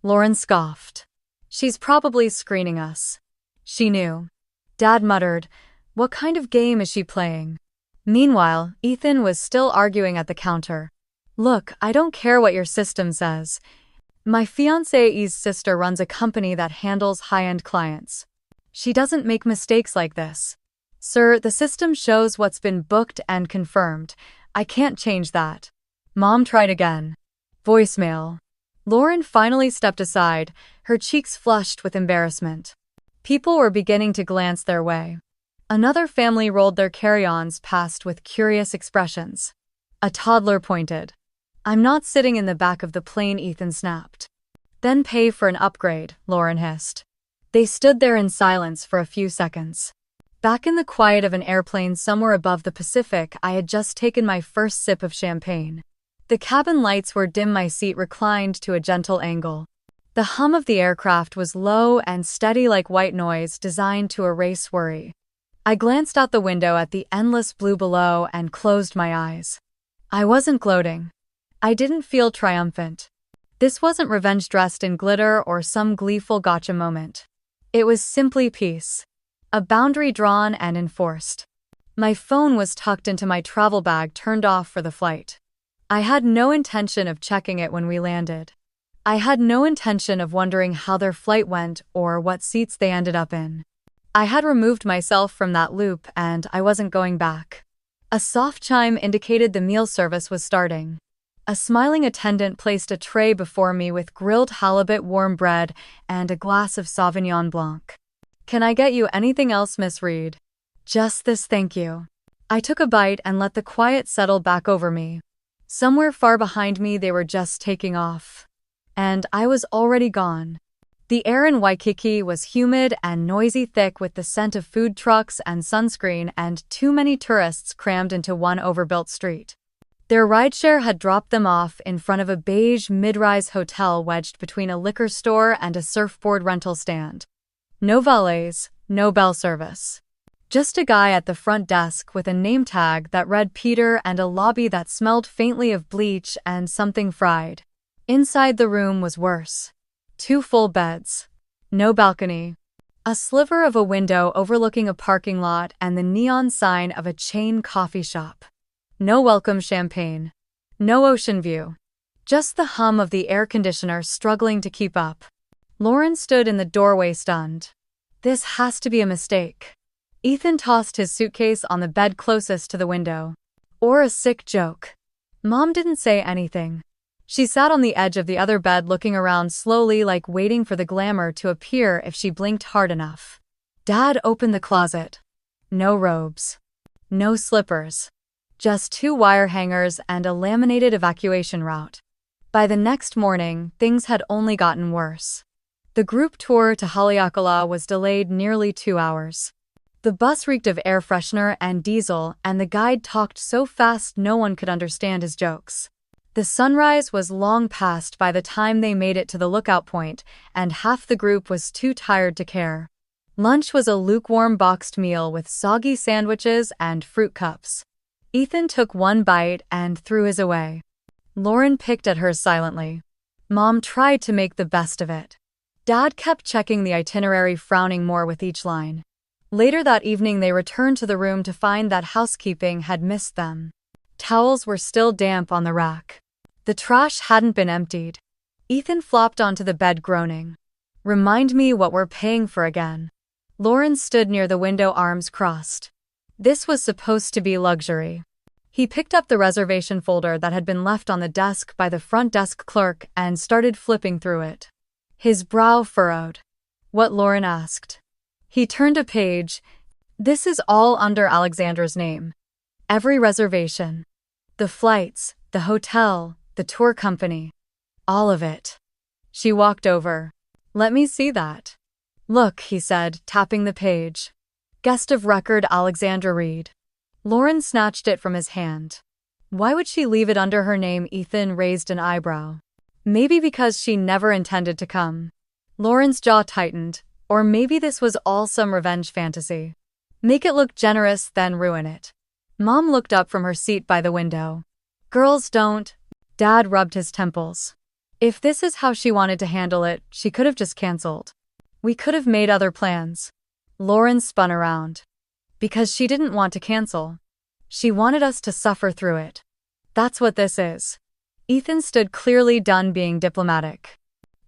Lauren scoffed. She's probably screening us. She knew. Dad muttered, what kind of game is she playing? Meanwhile, Ethan was still arguing at the counter. Look, I don't care what your system says. My fiancée's sister runs a company that handles high-end clients. She doesn't make mistakes like this. Sir, the system shows what's been booked and confirmed. I can't change that. Mom tried again. Voicemail. Lauren finally stepped aside, her cheeks flushed with embarrassment. People were beginning to glance their way. Another family rolled their carry-ons past with curious expressions. A toddler pointed. I'm not sitting in the back of the plane, Ethan snapped. Then pay for an upgrade, Lauren hissed. They stood there in silence for a few seconds. Back in the quiet of an airplane somewhere above the Pacific, I had just taken my first sip of champagne. The cabin lights were dim, my seat reclined to a gentle angle. The hum of the aircraft was low and steady, like white noise designed to erase worry. I glanced out the window at the endless blue below and closed my eyes. I wasn't gloating. I didn't feel triumphant. This wasn't revenge dressed in glitter or some gleeful gotcha moment. It was simply peace. A boundary drawn and enforced. My phone was tucked into my travel bag, turned off for the flight. I had no intention of checking it when we landed. I had no intention of wondering how their flight went or what seats they ended up in. I had removed myself from that loop and I wasn't going back. A soft chime indicated the meal service was starting. A smiling attendant placed a tray before me with grilled halibut, warm bread, and a glass of Sauvignon Blanc. Can I get you anything else, Miss Reed? Just this, thank you. I took a bite and let the quiet settle back over me. Somewhere far behind me they were just taking off. And I was already gone. The air in Waikiki was humid and noisy, thick with the scent of food trucks and sunscreen and too many tourists crammed into one overbuilt street. Their rideshare had dropped them off in front of a beige mid-rise hotel wedged between a liquor store and a surfboard rental stand. No valets, no bell service. Just a guy at the front desk with a name tag that read Peter and a lobby that smelled faintly of bleach and something fried. Inside the room was worse. 2 full beds. No balcony. A sliver of a window overlooking a parking lot and the neon sign of a chain coffee shop. No welcome champagne. No ocean view. Just the hum of the air conditioner struggling to keep up. Lauren stood in the doorway, stunned. This has to be a mistake. Ethan tossed his suitcase on the bed closest to the window. Or a sick joke. Mom didn't say anything. She sat on the edge of the other bed, looking around slowly, like waiting for the glamour to appear if she blinked hard enough. Dad opened the closet. No robes. No slippers. Just 2 wire hangers and a laminated evacuation route. By the next morning, things had only gotten worse. The group tour to Haleakala was delayed nearly 2 hours. The bus reeked of air freshener and diesel, and the guide talked so fast no one could understand his jokes. The sunrise was long past by the time they made it to the lookout point, and half the group was too tired to care. Lunch was a lukewarm boxed meal with soggy sandwiches and fruit cups. Ethan took one bite and threw his away. Lauren picked at hers silently. Mom tried to make the best of it. Dad kept checking the itinerary, frowning more with each line. Later that evening they returned to the room to find that housekeeping had missed them. Towels were still damp on the rack. The trash hadn't been emptied. Ethan flopped onto the bed groaning. "Remind me what we're paying for again." Lauren stood near the window, arms crossed. This was supposed to be luxury. He picked up the reservation folder that had been left on the desk by the front desk clerk and started flipping through it. His brow furrowed. "What?" Lauren asked. He turned a page. "This is all under Alexandra's name. Every reservation. The flights, the hotel, the tour company. All of it." She walked over. "Let me see that." "Look," he said, tapping the page. "Guest of record Alexandra Reed." Lauren snatched it from his hand. Why would she leave it under her name? Ethan raised an eyebrow. Maybe because she never intended to come. Lauren's jaw tightened. Or maybe this was all some revenge fantasy. Make it look generous, then ruin it. Mom looked up from her seat by the window. "Girls don't." Dad rubbed his temples. "If this is how she wanted to handle it, she could have just canceled. We could have made other plans." Lauren spun around. "Because she didn't want to cancel. She wanted us to suffer through it. That's what this is." Ethan stood, clearly done being diplomatic.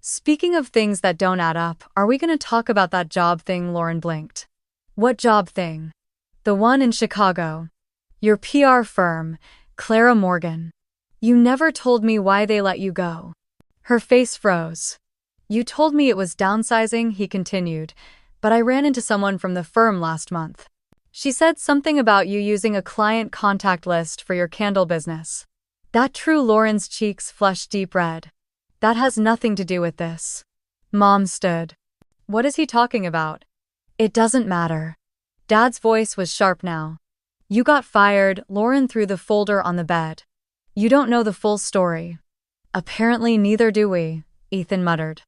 "Speaking of things that don't add up, are we going to talk about that job thing?" Lauren blinked. "What job thing?" "The one in Chicago. Your PR firm, Clara Morgan. You never told me why they let you go." Her face froze. "You told me it was downsizing," he continued, "but I ran into someone from the firm last month. She said something about you using a client contact list for your candle business." "That true?" Lauren's cheeks flushed deep red. "That has nothing to do with this." Mom stood. "What is he talking about?" "It doesn't matter." Dad's voice was sharp now. "You got fired." Lauren threw the folder on the bed. "You don't know the full story." "Apparently neither do we," Ethan muttered.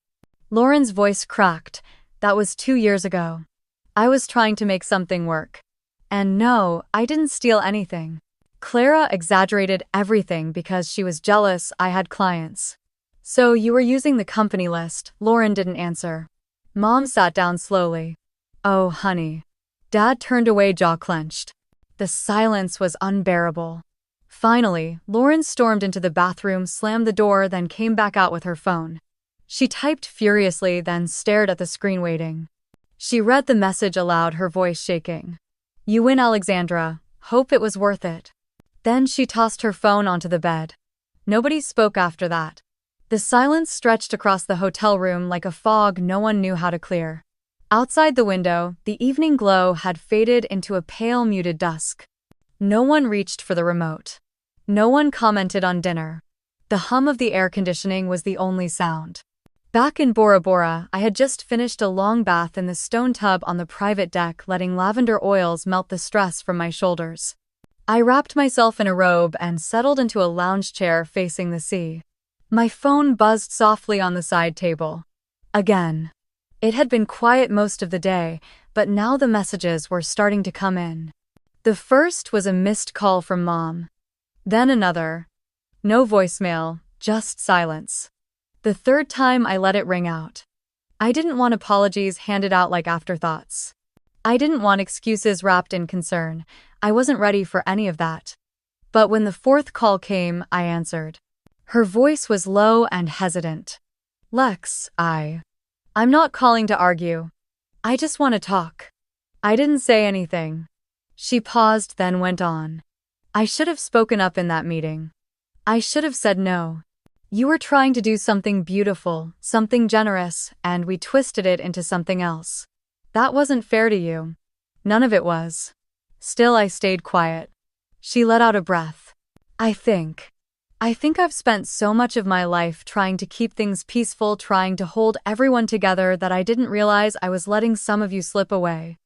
Lauren's voice cracked. "That was 2 years ago. I was trying to make something work. And no, I didn't steal anything. Clara exaggerated everything because she was jealous I had clients." "So you were using the company list?" Lauren didn't answer. Mom sat down slowly. "Oh, honey." Dad turned away, jaw clenched. The silence was unbearable. Finally, Lauren stormed into the bathroom, slammed the door, then came back out with her phone. She typed furiously, then stared at the screen, waiting. She read the message aloud, her voice shaking. "You win, Alexandra. Hope it was worth it." Then she tossed her phone onto the bed. Nobody spoke after that. The silence stretched across the hotel room like a fog no one knew how to clear. Outside the window, the evening glow had faded into a pale, muted dusk. No one reached for the remote. No one commented on dinner. The hum of the air conditioning was the only sound. Back in Bora Bora, I had just finished a long bath in the stone tub on the private deck, letting lavender oils melt the stress from my shoulders. I wrapped myself in a robe and settled into a lounge chair facing the sea. My phone buzzed softly on the side table. Again. It had been quiet most of the day, but now the messages were starting to come in. The first was a missed call from Mom. Then another. No voicemail, just silence. The third time I let it ring out. I didn't want apologies handed out like afterthoughts. I didn't want excuses wrapped in concern. I wasn't ready for any of that. But when the fourth call came, I answered. Her voice was low and hesitant. "Lex, I'm not calling to argue. I just want to talk." I didn't say anything. She paused, then went on. "I should have spoken up in that meeting. I should have said no. You were trying to do something beautiful, something generous, and we twisted it into something else. That wasn't fair to you. None of it was." Still, I stayed quiet. She let out a breath. I think I've spent so much of my life trying to keep things peaceful, trying to hold everyone together, that I didn't realize I was letting some of you slip away.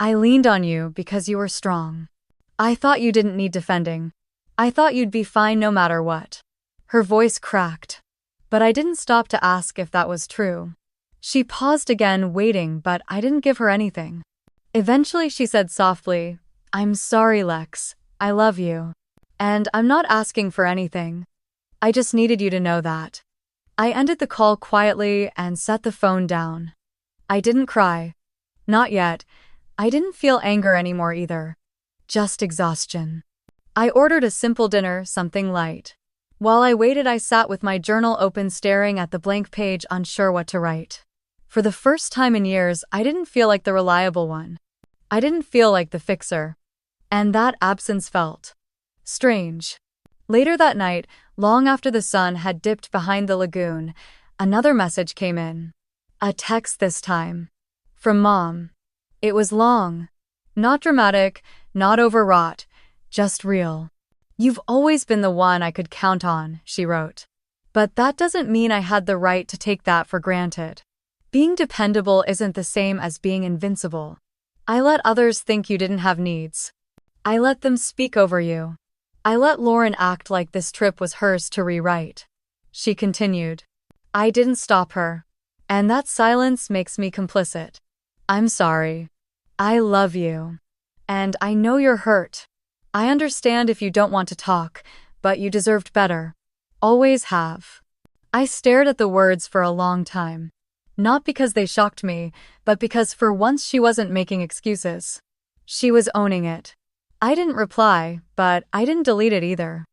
I leaned on you because you were strong. I thought you didn't need defending. I thought you'd be fine no matter what." Her voice cracked. But I didn't stop to ask if that was true. She paused again, waiting, but I didn't give her anything. Eventually she said softly, "I'm sorry, Lex. I love you. And I'm not asking for anything. I just needed you to know that." I ended the call quietly and set the phone down. I didn't cry. Not yet. I didn't feel anger anymore either. Just exhaustion. I ordered a simple dinner, something light. While I waited, I sat with my journal open, staring at the blank page, unsure what to write. For the first time in years, I didn't feel like the reliable one. I didn't feel like the fixer. And that absence felt strange. Later that night, long after the sun had dipped behind the lagoon, another message came in. A text this time. From Mom. It was long. Not dramatic, not overwrought, just real. "You've always been the one I could count on," she wrote. "But that doesn't mean I had the right to take that for granted. Being dependable isn't the same as being invincible. I let others think you didn't have needs. I let them speak over you. I let Lauren act like this trip was hers to rewrite." She continued. "I didn't stop her. And that silence makes me complicit. I'm sorry. I love you. And I know you're hurt. I understand if you don't want to talk, but you deserved better. Always have." I stared at the words for a long time. Not because they shocked me, but because for once she wasn't making excuses. She was owning it. I didn't reply, but I didn't delete it either.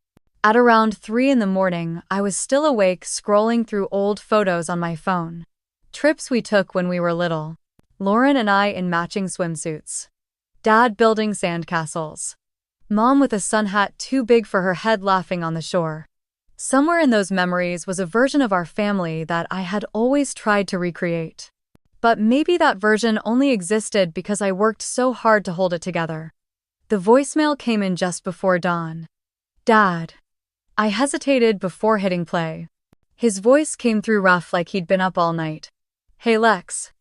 At around 3 in the morning, I was still awake, scrolling through old photos on my phone. Trips we took when we were little. Lauren and I in matching swimsuits. Dad building sandcastles. Mom with a sun hat too big for her head, laughing on the shore. Somewhere in those memories was a version of our family that I had always tried to recreate. But maybe that version only existed because I worked so hard to hold it together. The voicemail came in just before dawn. "Dad." I hesitated before hitting play. His voice came through rough, like he'd been up all night. "Hey Lex.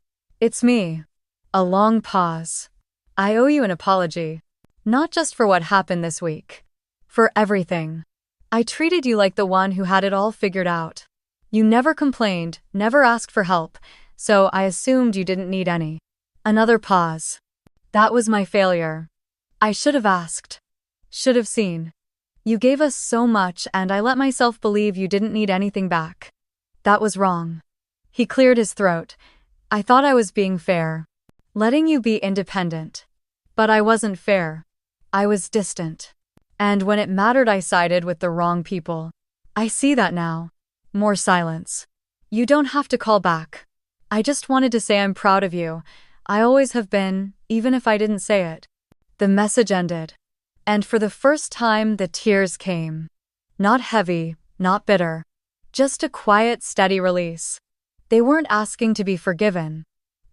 It's me." A long pause. "I owe you an apology. Not just for what happened this week. For everything. I treated you like the one who had it all figured out. You never complained, never asked for help, so I assumed you didn't need any." Another pause. "That was my failure. I should have asked. Should have seen. You gave us so much and I let myself believe you didn't need anything back. That was wrong." He cleared his throat. "I thought I was being fair. Letting you be independent. But I wasn't fair. I was distant. And when it mattered, I sided with the wrong people. I see that now." More silence. "You don't have to call back. I just wanted to say I'm proud of you. I always have been, even if I didn't say it." The message ended. And for the first time, the tears came. Not heavy, not bitter. Just a quiet, steady release. They weren't asking to be forgiven.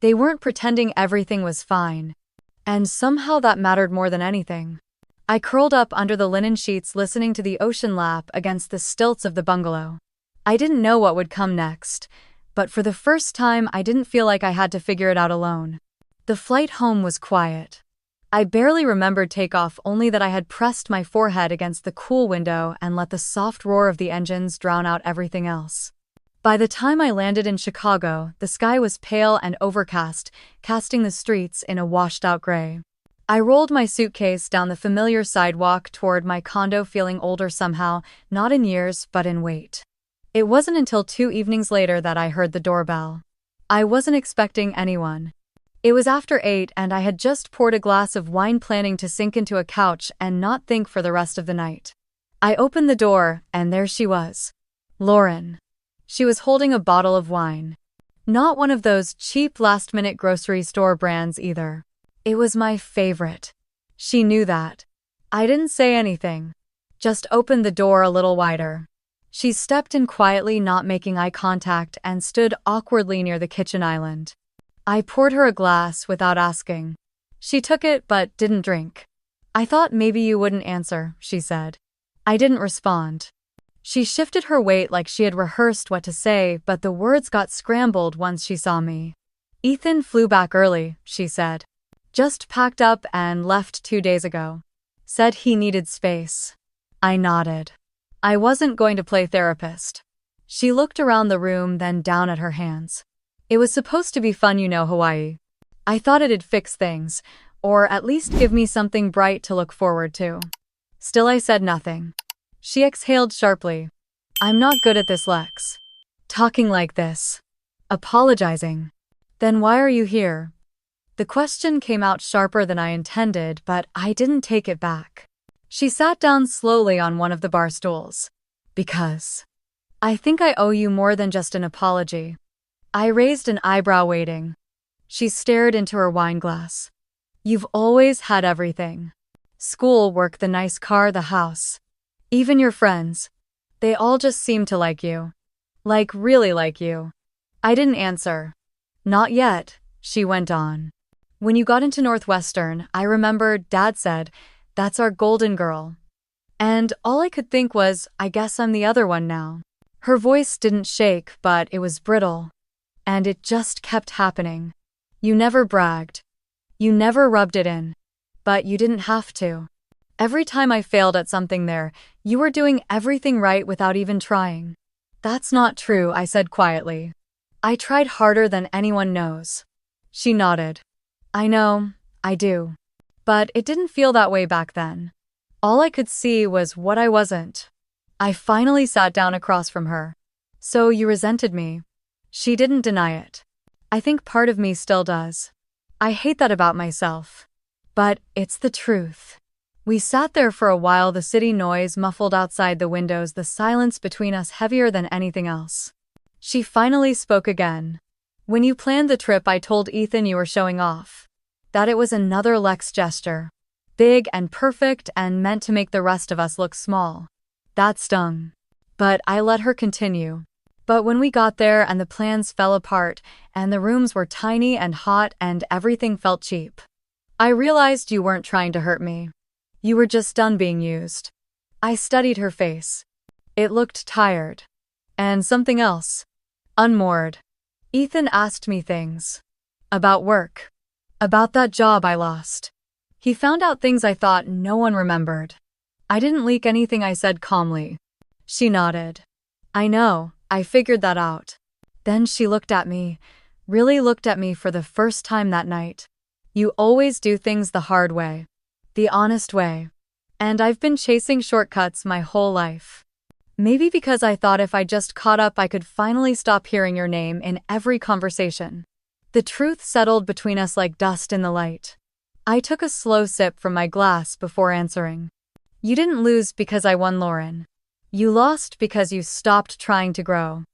They weren't pretending everything was fine. And somehow that mattered more than anything. I curled up under the linen sheets, listening to the ocean lap against the stilts of the bungalow. I didn't know what would come next, but for the first time I didn't feel like I had to figure it out alone. The flight home was quiet. I barely remembered takeoff, only that I had pressed my forehead against the cool window and let the soft roar of the engines drown out everything else. By the time I landed in Chicago, the sky was pale and overcast, casting the streets in a washed-out gray. I rolled my suitcase down the familiar sidewalk toward my condo, feeling older somehow, not in years but in weight. It wasn't until 2 evenings later that I heard the doorbell. I wasn't expecting anyone. It was after 8 and I had just poured a glass of wine, planning to sink into a couch and not think for the rest of the night. I opened the door, and there she was. Lauren. She was holding a bottle of wine. Not one of those cheap last-minute grocery store brands either. It was my favorite. She knew that. I didn't say anything. Just opened the door a little wider. She stepped in quietly, not making eye contact, and stood awkwardly near the kitchen island. I poured her a glass without asking. She took it but didn't drink. "I thought maybe you wouldn't answer," she said. I didn't respond. She shifted her weight like she had rehearsed what to say, but the words got scrambled once she saw me. "Ethan flew back early," she said. Just packed up and left 2 days ago. Said he needed space. I nodded. I wasn't going to play therapist. She looked around the room, then down at her hands. It was supposed to be fun, Hawaii. I thought it'd fix things, or at least give me something bright to look forward to. Still, I said nothing. She exhaled sharply. I'm not good at this, Lex. Talking like this. Apologizing. Then why are you here? The question came out sharper than I intended, but I didn't take it back. She sat down slowly on one of the bar stools. Because I think I owe you more than just an apology. I raised an eyebrow, waiting. She stared into her wine glass. You've always had everything. School, work, the nice car, the house. Even your friends. They all just seem to like you. Like, really like you. I didn't answer. Not yet, she went on. When you got into Northwestern, I remembered Dad said, that's our golden girl. And all I could think was, I guess I'm the other one now. Her voice didn't shake, but it was brittle. And it just kept happening. You never bragged. You never rubbed it in. But you didn't have to. Every time I failed at something there, you were doing everything right without even trying. That's not true, I said quietly. I tried harder than anyone knows. She nodded. I know, I do. But it didn't feel that way back then. All I could see was what I wasn't. I finally sat down across from her. So you resented me. She didn't deny it. I think part of me still does. I hate that about myself. But it's the truth. We sat there for a while, the city noise muffled outside the windows, the silence between us heavier than anything else. She finally spoke again. When you planned the trip, I told Ethan you were showing off. That it was another Lex gesture. Big and perfect and meant to make the rest of us look small. That stung. But I let her continue. But when we got there and the plans fell apart, and the rooms were tiny and hot and everything felt cheap, I realized you weren't trying to hurt me. You were just done being used. I studied her face. It looked tired. And something else. Unmoored. Ethan asked me things. About work. About that job I lost. He found out things I thought no one remembered. I didn't leak anything, I said calmly. She nodded. I know, I figured that out. Then she looked at me, really looked at me for the first time that night. You always do things the hard way. The honest way. And I've been chasing shortcuts my whole life. Maybe because I thought if I just caught up I could finally stop hearing your name in every conversation. The truth settled between us like dust in the light. I took a slow sip from my glass before answering. You didn't lose because I won, Lauren. You lost because you stopped trying to grow.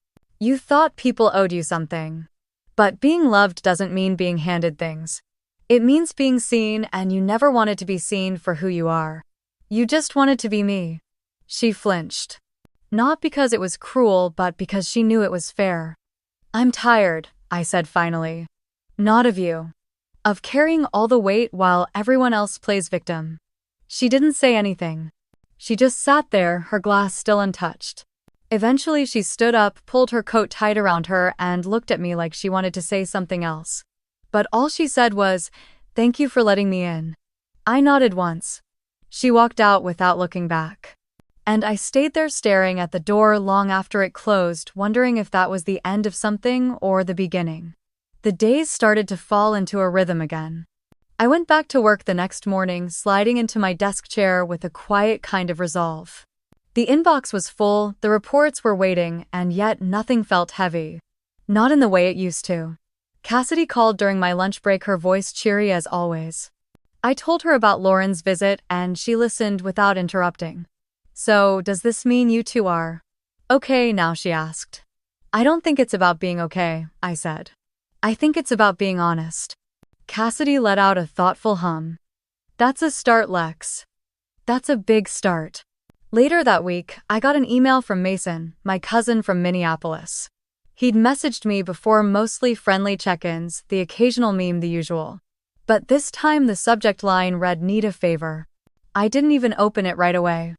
You thought people owed you something. But being loved doesn't mean being handed things. It means being seen, and you never wanted to be seen for who you are. You just wanted to be me. She flinched. Not because it was cruel, but because she knew it was fair. I'm tired, I said finally. Not of you. Of carrying all the weight while everyone else plays victim. She didn't say anything. She just sat there, her glass still untouched. Eventually she stood up, pulled her coat tight around her, and looked at me like she wanted to say something else. But all she said was, "Thank you for letting me in." I nodded once. She walked out without looking back. And I stayed there staring at the door long after it closed, wondering if that was the end of something or the beginning. The days started to fall into a rhythm again. I went back to work the next morning, sliding into my desk chair with a quiet kind of resolve. The inbox was full, the reports were waiting, and yet nothing felt heavy. Not in the way it used to. Cassidy called during my lunch break, her voice cheery as always. I told her about Lauren's visit, and she listened without interrupting. So, does this mean you two are okay now, she asked. I don't think it's about being okay, I said. I think it's about being honest. Cassidy let out a thoughtful hum. That's a start, Lex. That's a big start. Later that week, I got an email from Mason, my cousin from Minneapolis. He'd messaged me before, mostly friendly check-ins, the occasional meme, the usual. But this time the subject line read "Need a favor." I didn't even open it right away.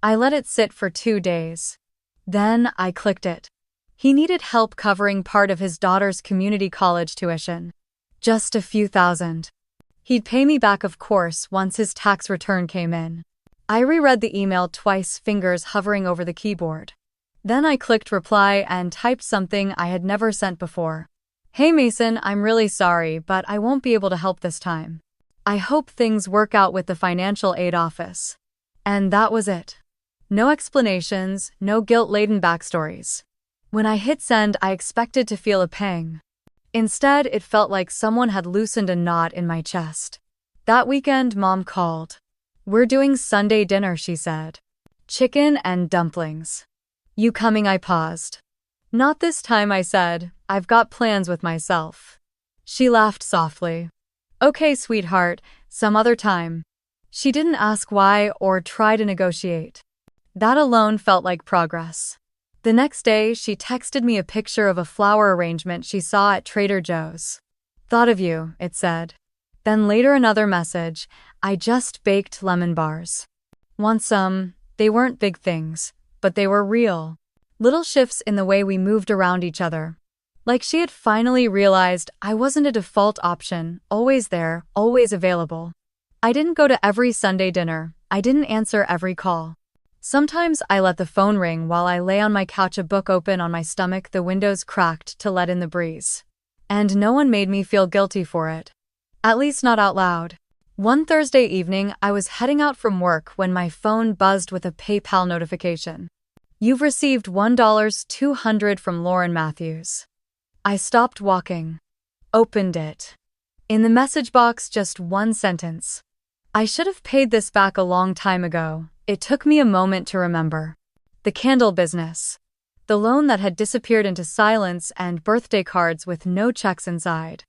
I let it sit for 2 days. Then I clicked it. He needed help covering part of his daughter's community college tuition. Just a few thousand. He'd pay me back, of course, once his tax return came in. I reread the email twice, fingers hovering over the keyboard. Then I clicked reply and typed something I had never sent before. "Hey Mason, I'm really sorry, but I won't be able to help this time. I hope things work out with the financial aid office." And that was it. No explanations, no guilt-laden backstories. When I hit send, I expected to feel a pang. Instead, it felt like someone had loosened a knot in my chest. That weekend, Mom called. "We're doing Sunday dinner," she said. "Chicken and dumplings. You coming?" I paused. "Not this time," I said. "I've got plans with myself." She laughed softly. "Okay, sweetheart, some other time." She didn't ask why or try to negotiate. That alone felt like progress. The next day, she texted me a picture of a flower arrangement she saw at Trader Joe's. "Thought of you," it said. Then later another message, "I just baked lemon bars. Want some?" They weren't big things, but they were real. Little shifts in the way we moved around each other. Like she had finally realized I wasn't a default option, always there, always available. I didn't go to every Sunday dinner. I didn't answer every call. Sometimes I let the phone ring while I lay on my couch, a book open on my stomach, the windows cracked to let in the breeze. And no one made me feel guilty for it. At least not out loud. One Thursday evening, I was heading out from work when my phone buzzed with a PayPal notification. "You've received $1,200 from Lauren Matthews." I stopped walking. Opened it. In the message box, just one sentence. "I should have paid this back a long time ago." It took me a moment to remember. The candle business. The loan that had disappeared into silence, and birthday cards with no checks inside.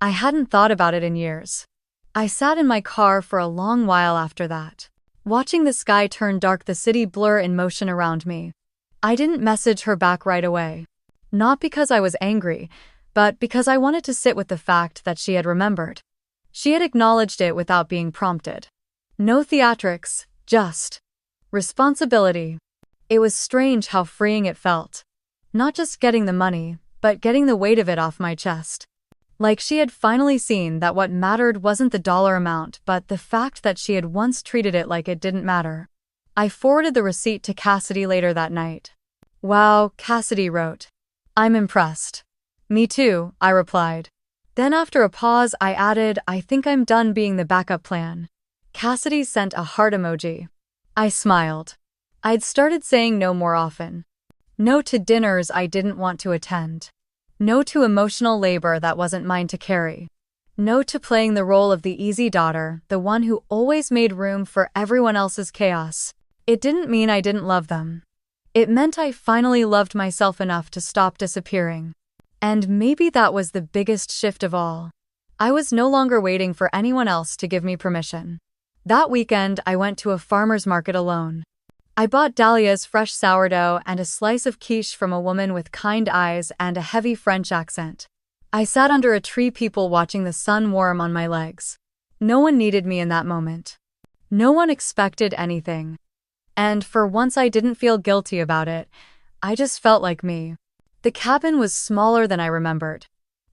I hadn't thought about it in years. I sat in my car for a long while after that, watching the sky turn dark, the city blur in motion around me. I didn't message her back right away. Not because I was angry, but because I wanted to sit with the fact that she had remembered. She had acknowledged it without being prompted. No theatrics, just responsibility. It was strange how freeing it felt. Not just getting the money, but getting the weight of it off my chest. Like she had finally seen that what mattered wasn't the dollar amount, but the fact that she had once treated it like it didn't matter. I forwarded the receipt to Cassidy later that night. "Wow," Cassidy wrote. "I'm impressed." "Me too," I replied. Then after a pause, I added, "I think I'm done being the backup plan." Cassidy sent a heart emoji. I smiled. I'd started saying no more often. No to dinners I didn't want to attend. No to emotional labor that wasn't mine to carry. No to playing the role of the easy daughter, the one who always made room for everyone else's chaos. It didn't mean I didn't love them. It meant I finally loved myself enough to stop disappearing. And maybe that was the biggest shift of all. I was no longer waiting for anyone else to give me permission. That weekend, I went to a farmer's market alone. I bought Dahlia's fresh sourdough and a slice of quiche from a woman with kind eyes and a heavy French accent. I sat under a tree, people watching the sun warm on my legs. No one needed me in that moment. No one expected anything. And for once I didn't feel guilty about it. I just felt like me. The cabin was smaller than I remembered.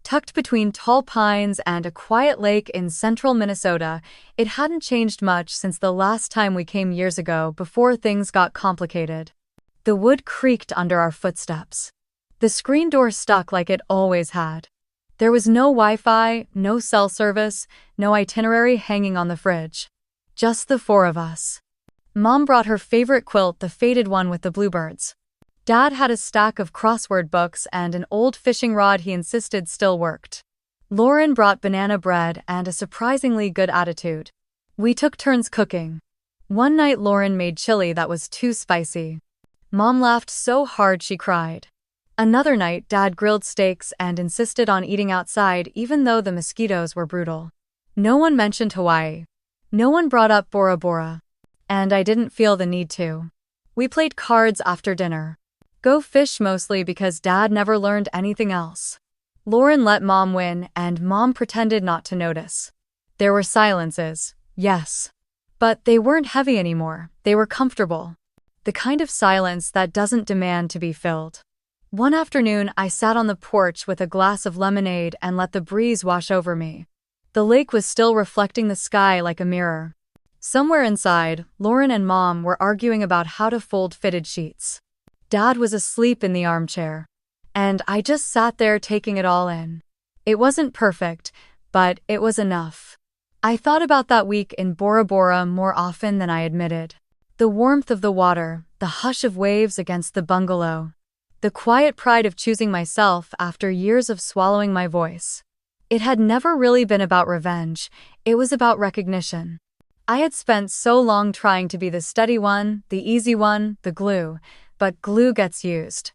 Tucked between tall pines and a quiet lake in central Minnesota, it hadn't changed much since the last time we came years ago before things got complicated. The wood creaked under our footsteps. The screen door stuck like it always had. There was no Wi-Fi, no cell service, no itinerary hanging on the fridge. Just the four of us. Mom brought her favorite quilt, the faded one with the bluebirds. Dad had a stack of crossword books and an old fishing rod he insisted still worked. Lauren brought banana bread and a surprisingly good attitude. We took turns cooking. One night Lauren made chili that was too spicy. Mom laughed so hard she cried. Another night Dad grilled steaks and insisted on eating outside even though the mosquitoes were brutal. No one mentioned Hawaii. No one brought up Bora Bora. And I didn't feel the need to. We played cards after dinner. Go fish mostly because Dad never learned anything else. Lauren let Mom win and Mom pretended not to notice. There were silences, yes. But they weren't heavy anymore, they were comfortable. The kind of silence that doesn't demand to be filled. One afternoon I sat on the porch with a glass of lemonade and let the breeze wash over me. The lake was still reflecting the sky like a mirror. Somewhere inside, Lauren and Mom were arguing about how to fold fitted sheets. Dad was asleep in the armchair. And I just sat there taking it all in. It wasn't perfect, but it was enough. I thought about that week in Bora Bora more often than I admitted. The warmth of the water, the hush of waves against the bungalow. The quiet pride of choosing myself after years of swallowing my voice. It had never really been about revenge, it was about recognition. I had spent so long trying to be the steady one, the easy one, the glue, but glue gets used.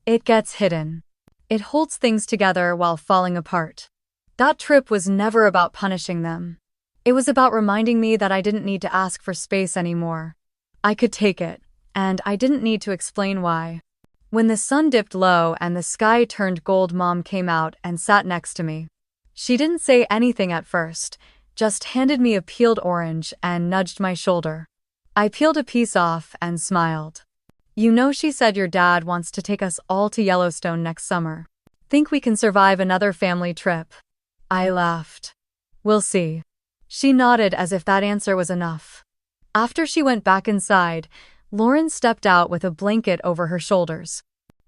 It gets hidden. It holds things together while falling apart. That trip was never about punishing them. It was about reminding me that I didn't need to ask for space anymore. I could take it, and I didn't need to explain why. When the sun dipped low and the sky turned gold, Mom came out and sat next to me. She didn't say anything at first, just handed me a peeled orange and nudged my shoulder. I peeled a piece off and smiled. You know, she said, your dad wants to take us all to Yellowstone next summer. Think we can survive another family trip? I laughed. We'll see. She nodded as if that answer was enough. After she went back inside, Lauren stepped out with a blanket over her shoulders.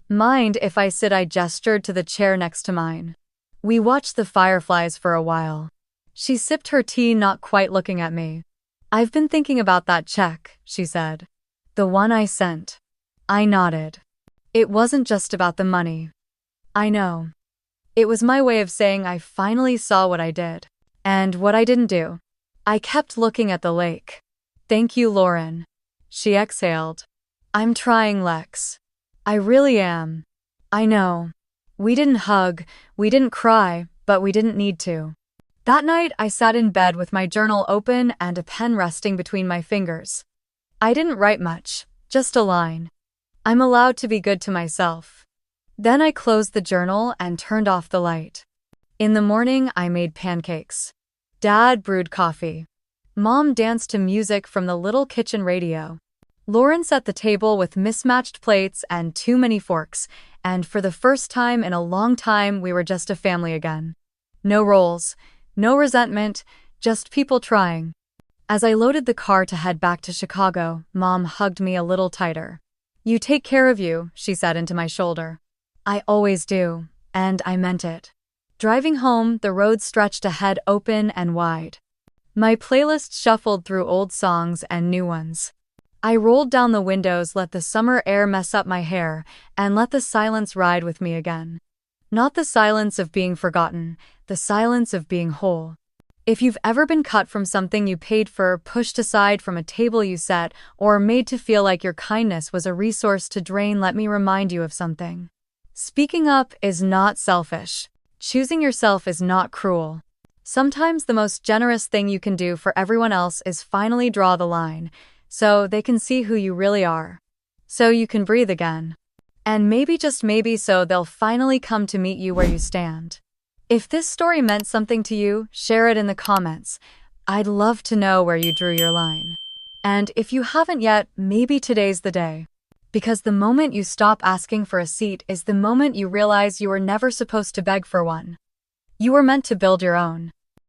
Mind if I sit? I gestured to the chair next to mine. We watched the fireflies for a while. She sipped her tea, not quite looking at me. I've been thinking about that check, she said. The one I sent. I nodded. It wasn't just about the money. I know. It was my way of saying I finally saw what I did. And what I didn't do. I kept looking at the lake. Thank you, Lauren. She exhaled. I'm trying, Lex. I really am. I know. We didn't hug, we didn't cry, but we didn't need to. That night, I sat in bed with my journal open and a pen resting between my fingers. I didn't write much, just a line. I'm allowed to be good to myself. Then I closed the journal and turned off the light. In the morning, I made pancakes. Dad brewed coffee. Mom danced to music from the little kitchen radio. Lauren set the table with mismatched plates and too many forks, and for the first time in a long time, we were just a family again. No roles, no resentment, just people trying. As I loaded the car to head back to Chicago, Mom hugged me a little tighter. You take care of you, she said into my shoulder. I always do, and I meant it. Driving home, the road stretched ahead open and wide. My playlist shuffled through old songs and new ones. I rolled down the windows, let the summer air mess up my hair, and let the silence ride with me again. Not the silence of being forgotten, the silence of being whole. If you've ever been cut from something you paid for, pushed aside from a table you set, or made to feel like your kindness was a resource to drain, let me remind you of something. Speaking up is not selfish. Choosing yourself is not cruel. Sometimes the most generous thing you can do for everyone else is finally draw the line, so they can see who you really are. So you can breathe again. And maybe, just maybe, so they'll finally come to meet you where you stand. If this story meant something to you, share it in the comments. I'd love to know where you drew your line. And if you haven't yet, maybe today's the day. Because the moment you stop asking for a seat is the moment you realize you were never supposed to beg for one. You were meant to build your own.